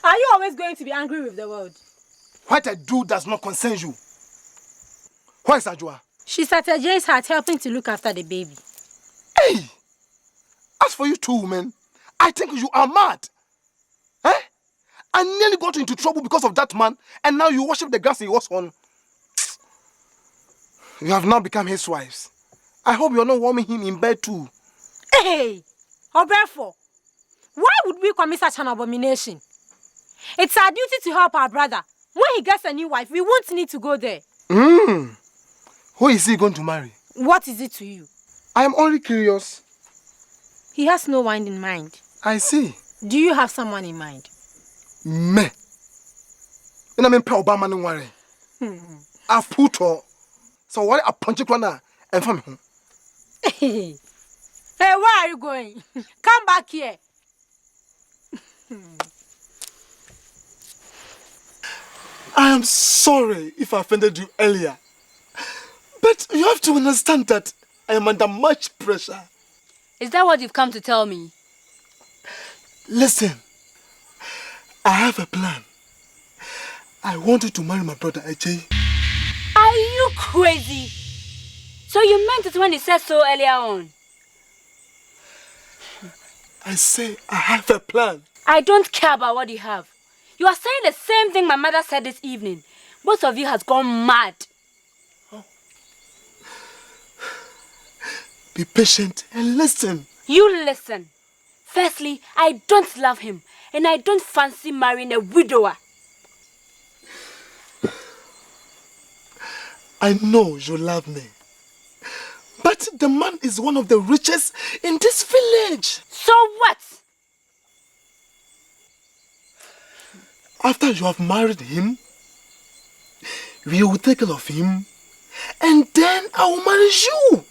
Are you always going to be angry with the world? What I do does not concern you. Where is AGYA? She's at her Jay's heart helping to look after the baby. Hey! As for you two women, I think you are mad. Eh? I nearly got into trouble because of that man, and now you worship the grass he was on. You have now become his wives. I hope you're not warming him in bed too. Hey! Obrefo, why would we commit such an abomination? It's our duty to help our brother. When he gets a new wife, we won't need to go there. Who is he going to marry? What is it to you? I am only curious. He has no one in mind. I see. Do you have someone in mind? Me. And I'm in Obama no worry. I put her. So what a punch you and from home. Hey, where are you going? Come back here. I am sorry if I offended you earlier. But you have to understand that I am under much pressure. Is that what you've come to tell me? Listen, I have a plan. I want you to marry my brother AJ. Are you crazy? So you meant it when you said so earlier on? I say I have a plan. I don't care about what you have. You are saying the same thing my mother said this evening. Both of you has gone mad. Oh. Be patient and listen. You listen. Firstly, I don't love him, and I don't fancy marrying a widower. I know you love me. But the man is one of the richest in this village. So what? After you have married him, we will take care of him, and then I will marry you.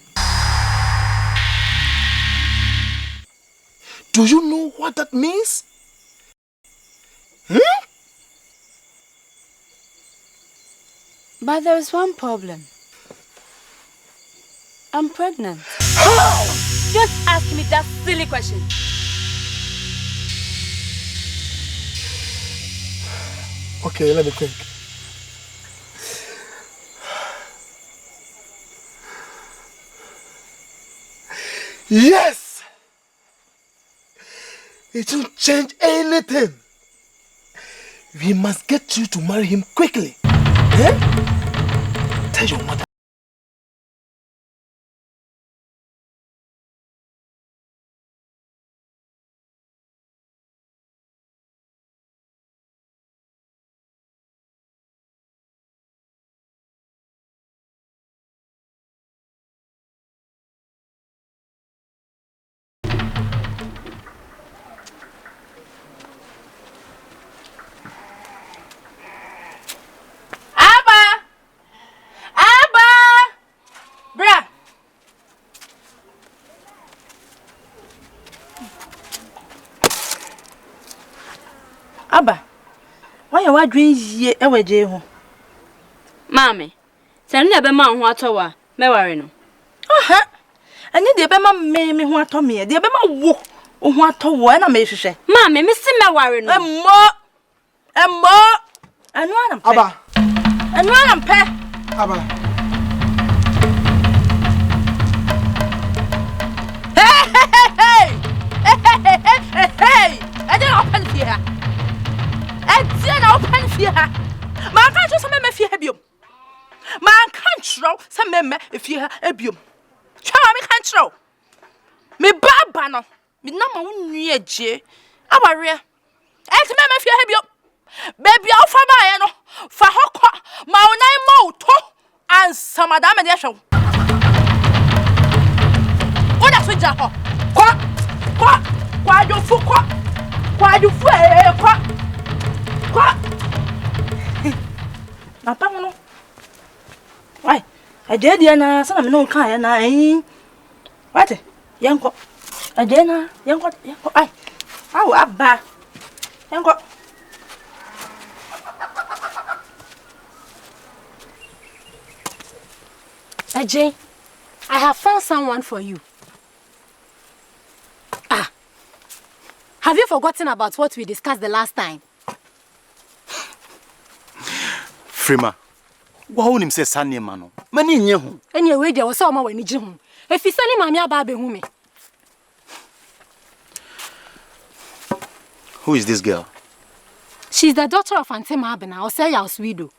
Do you know what that means? But there is one problem. I'm pregnant. How? Just ask me that silly question. Okay, let me think. Yes! It won't change anything. We must get you to marry him quickly. Eh? Tell your mother. Abba, why are you doing here? Mommy, send the man who are tower, Mewari no. And you be my me who are Tommy, dear be my walk, or what to one I may say. Mammy, Miss Warren, and more, and one am Abba, and one am pet. Abba. Hey! I don't open here. I didn't open here. Man can't just remember if you have you. Man can't show some member if you have a bium. Charmy can't show. Me babano, me number 1 year J. Our rear. And remember if you have you. Baby, I'll for my no for Hoko, Maunai Moto, and some Madame and Yasho. What that's with Japo? Quack, why you fool? Why you fool? Quack. Napano. Why? I did na some no kind na eh. What? Young co. I did na young co. I. How abba. Young co. Ajay, I have found someone for you. Have you forgotten about what we discussed the last time? Frima, why him say Sunny mano? Many new. Anyway, there was someone when you home. If you send him, I'm baby home. Who is this girl? She's the daughter of Auntie Mabena, or say your widow.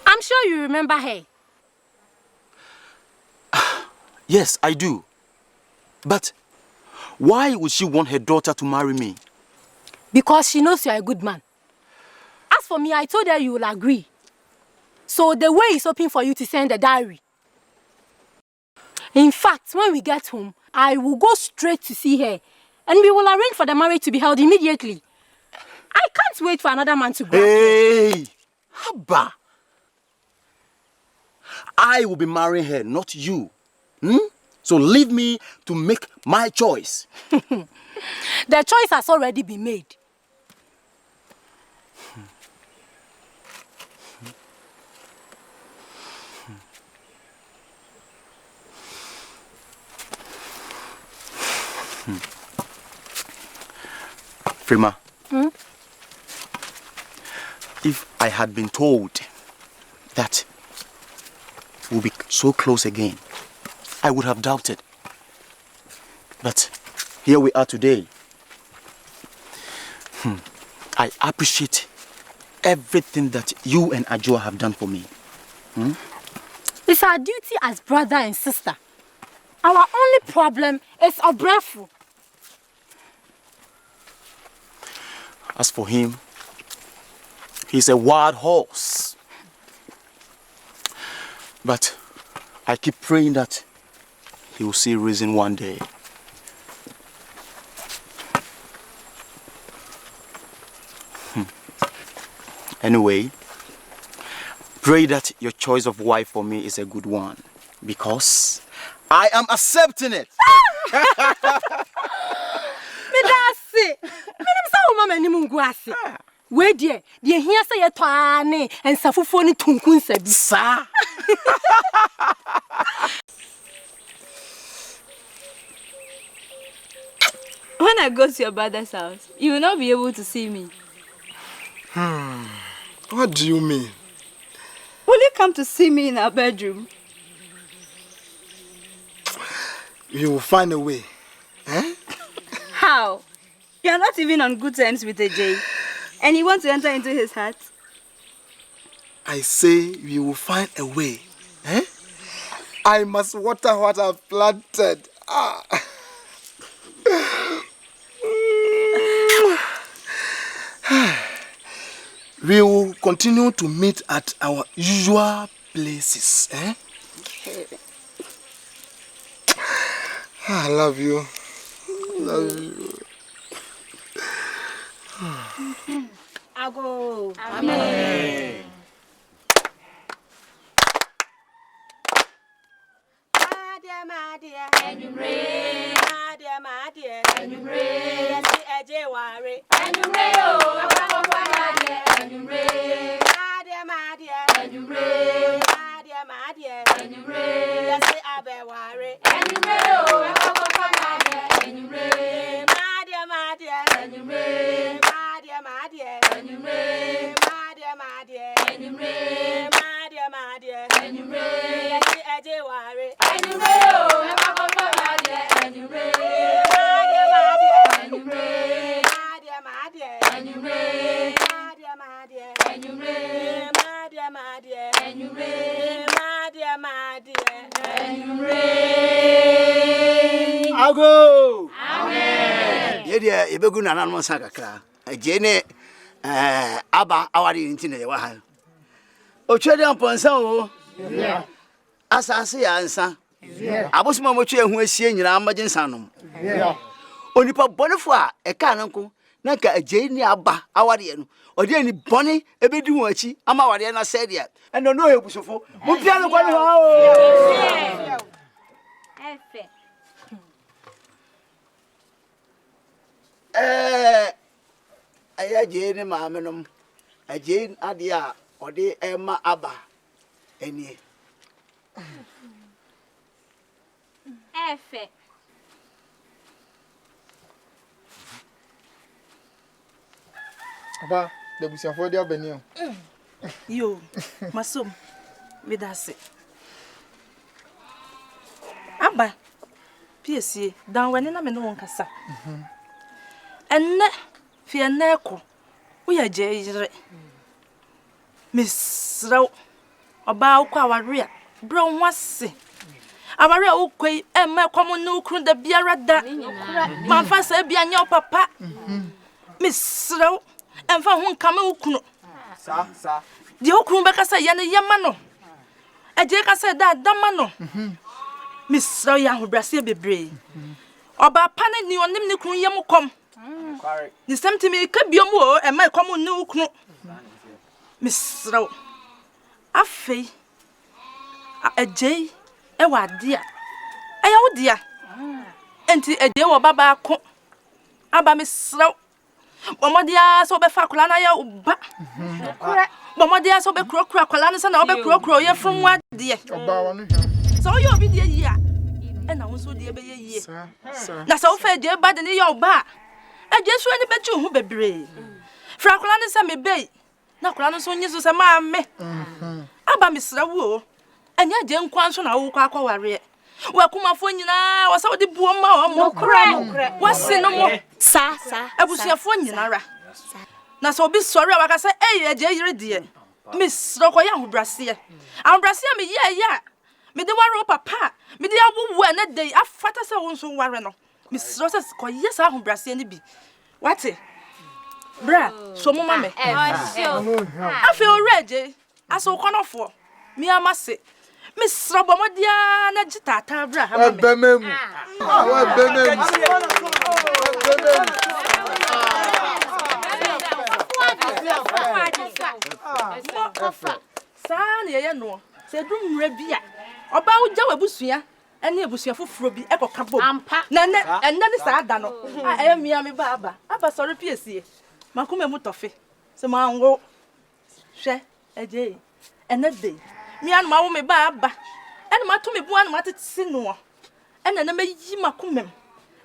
I'm sure you remember her. Yes, I do. But why would she want her daughter to marry me? Because she knows you are a good man. As for me, I told her you will agree. So the way is open for you to send the diary. In fact, when we get home, I will go straight to see her. And we will arrange for the marriage to be held immediately. I can't wait for another man to go. Hey! Haba! I will be marrying her, not you. So leave me to make my choice. The choice has already been made. Frima, if I had been told that we'll be so close again, I would have doubted. But here we are today. I appreciate everything that you and AGYA have done for me. It's our duty as brother and sister. Our only problem is our breath. As for him, he's a wild horse. But I keep praying that he will see reason one day. Anyway, pray that your choice of wife for me is a good one, because I am accepting it. Where dear, dear, here say a twane and Safufoni Tunkun said, Sir. When I go to your brother's house, you will not be able to see me. What do you mean? Will you come to see me in our bedroom? You will find a way. Eh? How? You are not even on good terms with AJ. And you want to enter into his heart? I say we will find a way. Eh? I must water what I've planted. We will continue to meet at our usual places. Eh? Okay. I love you. Love you. Ago. Amen. And you pray, my dear, and you pray, and you pray, and you pray, Ago. Amen. Yedia ibegu nana no saka kra. Agene aba awari ntine ye wa ha. Otwede amponsa o. Yeah. Asase ya ansa. Yeah. Abosuma motwe ehu asie nyina amagye nsanom. Yeah. Onipa bonefo a eka nanko na ka agene aba awari no. Odi ani bone ebedi hu achi ama awari na sadia. Eno no hebusofo. Mo pia no kwani ha o. Efe. Aya jene maamenom ajene ade a ode ema aba enie Efe. Aba the busiafo de abani o. Yo, masom, vidase. Aba, PSC, dan wani na me no nkasa. Enne, fi enne ko, uya jeyire. Misraw, oba ukwa aware, bro nwase. Aware ukwei, emme komo no ukru da biara da. Manfa se bia nya papa. Misraw, emfa hu kama ukunu. Sa. Di okuru beka se ye ne yema no. Eje ka se da dama no. Misraw ya ho brase bebre. Oba pa ne ni onim ne kunu yem kom. Correct. Ni semti me ka biom o e mai kom ne ukunu. Misraw. Afei. Eje e wa dia. Eya wo dia. Enti eje wo baba ko. Aba misraw. Bomodia so be fa kola na ya uba. Correct. Bomodia so be kro kola no se na obe kro ye from wa de. Oba wa no hwa. So you obi de yi a e na wo so de be ye yi. Na so fa je ba de ne ya uba. E je so ani be chi hu bebre. Fra kola no se me be. Na kola no so nyi so se ma me. Aba misra wo. Anya je nkwan so na wo kwa ware. Wa kumafo nyina wa sa wo de buo ma o mo. Correct. Wase no mo. Sa. Abusuafo nyinara. Na so obi sori a waka say eje yire die. Misro ko ya hobrase. Ahobrase me ye ya. Me de ware papa. Me de awu na dey afata say won so ware no. Misro say ko yes ahobrase ni bi. Wate? Bra, so mo mame. Afi oreje. Aso konofo. Mi amase. Misro bomodia na jitata bra ha mame. Ebememu. Sa na ye no se dumre bia oba ugya wabusua ene abusua foforo bi ekoka bom na ne sa ada no a mia me baba aba sori piesie makoma mu tofe se manwo hwe eje ene de mia no mawo me baba ene mato me bua no matete no ene na mayi makoma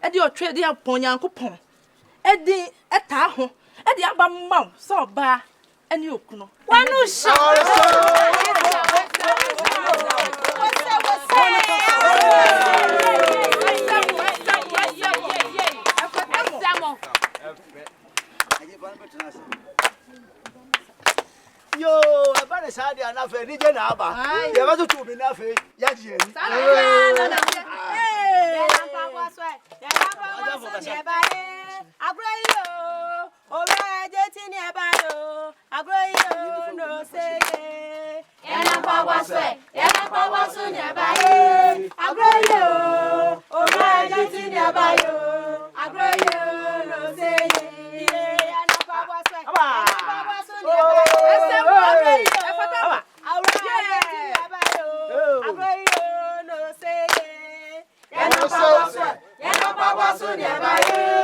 e de otwe de aponyankopon e de eta ho e de aba maw so ba ene okuno wanu sha Yo, abane sadi anafe ni je na aba. Ye ba tutu mi na fe. Ya ji eri. Ya na pa kwa so ne ba ye. Agroyo. Ora je ti ne ba yo. Agroyo no say ye. Ya na pa kwa so ne ba ye. Agroyo. Ora je ti ne ba yo. Agroyo no say ye. Ya na pa kwa so. Ne ba yo.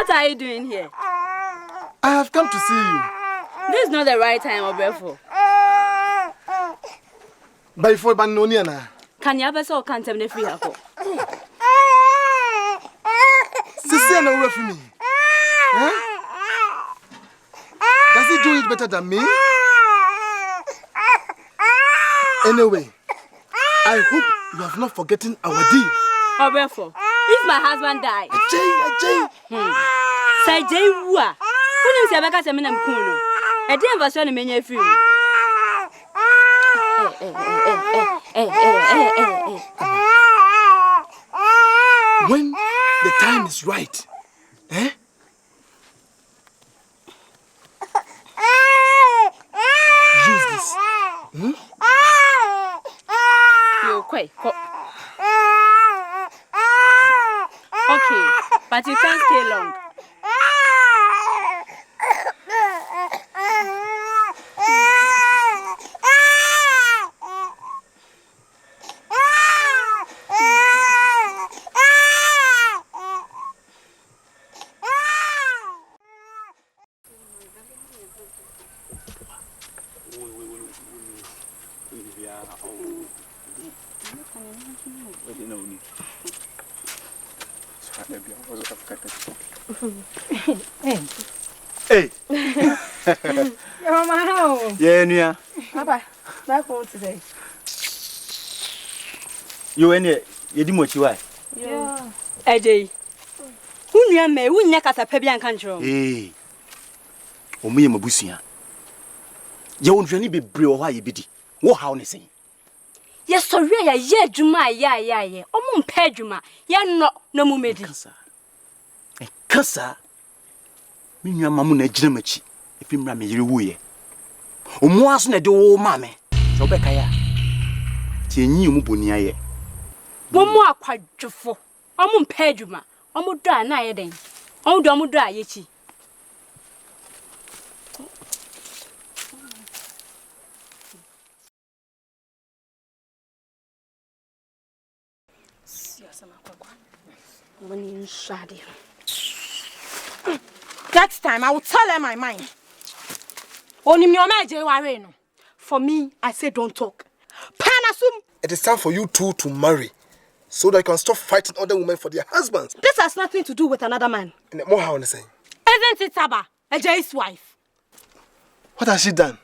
What are you doing here? I have come to see you. This is not the right time, Obrefo. Before Banoniana. Can you ever so can't tell me free? Sister, no way for me. Huh? Does he do it better than me? Anyway, I hope you have not forgotten our deal. Obrefo, if my husband died. Ajay. Say Jay Wua. Who knows about Seminam Kuno? I didn't have a son in many of you. When the time is right, use this. You're quite. Okay, but you can't stay long. Hey. Mama, how? Yeah, Nia. Papa, back home today. You in here? You didn't watch you. Yeah. AJ. Who near me? Who near Casapebian control? Hey. Omi Mabusia. You won't really be brave or you biddy. What how they say? Yes, sorry, yeah, Juma, yeah. Omum Pedjuma. Yeah, no mumedi. Kasa. Minya mamuna jinamachi. If you ram you woo. Omoas ne do mammy. So Becaya. Tini Mubunia ye. One more quadruple. Omum Pedjuma. Omudra, na then. Omudra, yechi. Next time, I will tell her my mind. For me, I say don't talk. Panasum. It is time for you two to marry, so that you can stop fighting other women for their husbands. This has nothing to do with another man. And more how they say. Isn't it Saba, Ajay's wife? What has she done?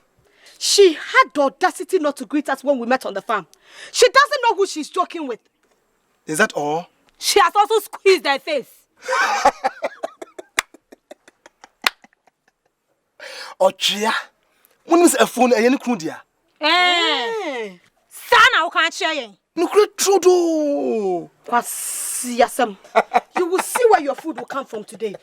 She had the audacity not to greet us when we met on the farm. She doesn't know who she's joking with. Is that all? She has also squeezed her face. Ochia, when was a phone a Yanukundia? Sana, can't share. No great trudo. You will see where your food will come from today.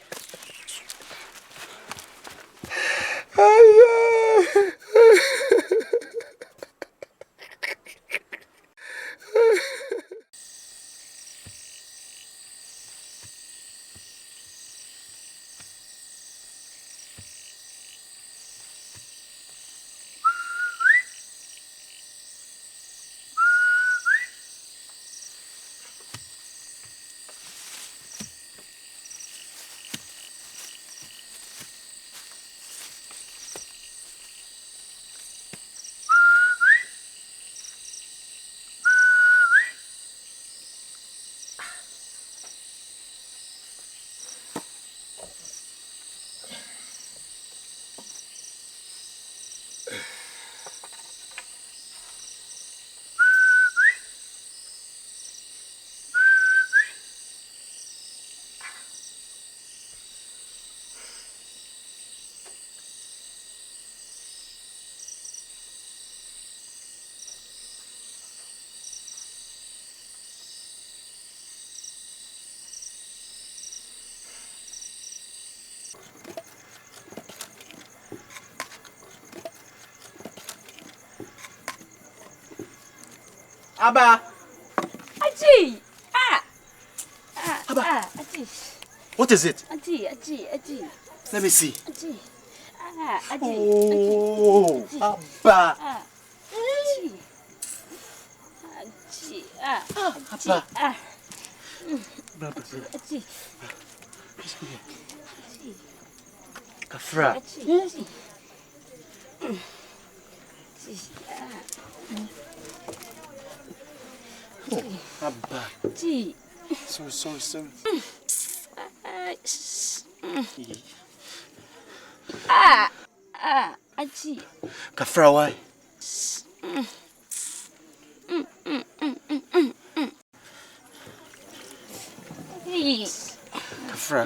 Abba. Aji. Abba. Aji. What is it? Aji. Let me see. Aji. Oh, Abba. Abba. Kafra. Oh, Abba. Gee. Sorry. Aji. Kafra, why?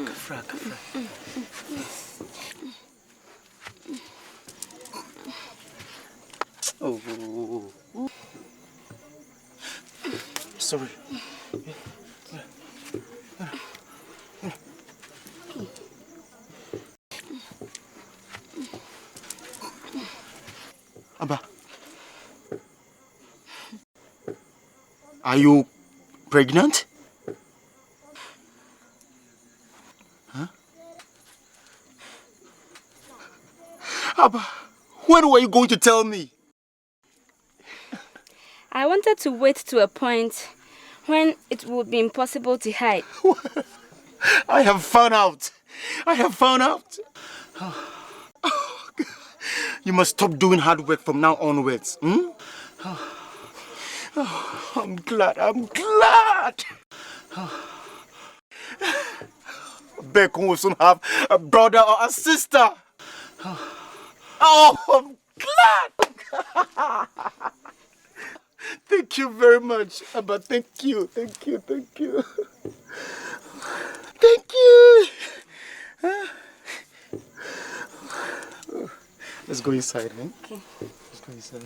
Kafra. Oh. Sorry. Abba, are you pregnant? Huh? Abba, when were you going to tell me? I wanted to wait to a point when it would be impossible to hide. I have found out. You must stop doing hard work from now onwards. I'm glad. Bekun will soon have a brother or a sister. Oh, I'm glad. Thank you very much, Abba. Thank you. Let's go inside, man. Okay. Let's go inside.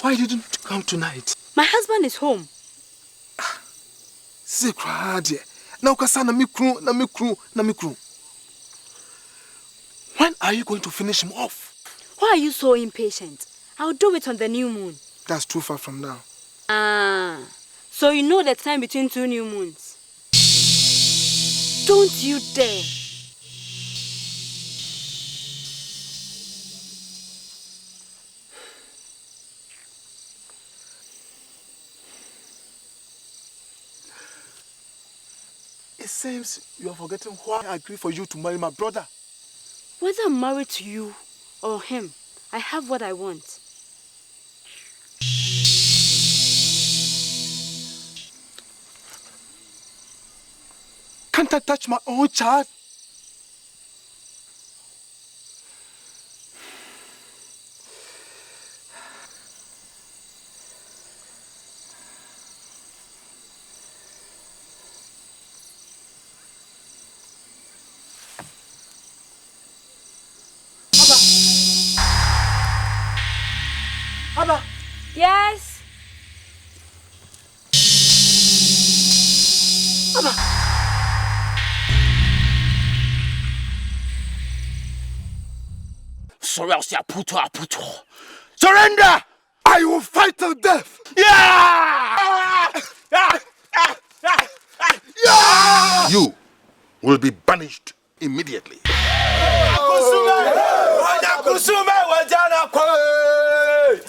Why didn't you come tonight? My husband is home. Say crowd. Now kasa na mikru. When are you going to finish him off? Why are you so impatient? I'll do it on the new moon. That's too far from now. So you know the time between two new moons? Don't you dare. It seems you are forgetting why I agreed for you to marry my brother. Whether I'm married to you or him, I have what I want. Can't I touch my own child? Abba! Yes? Abba! Sorry, I'll say I put her. Surrender! I will fight till death! Yeah! You will be banished immediately. Kusume wajana kwe.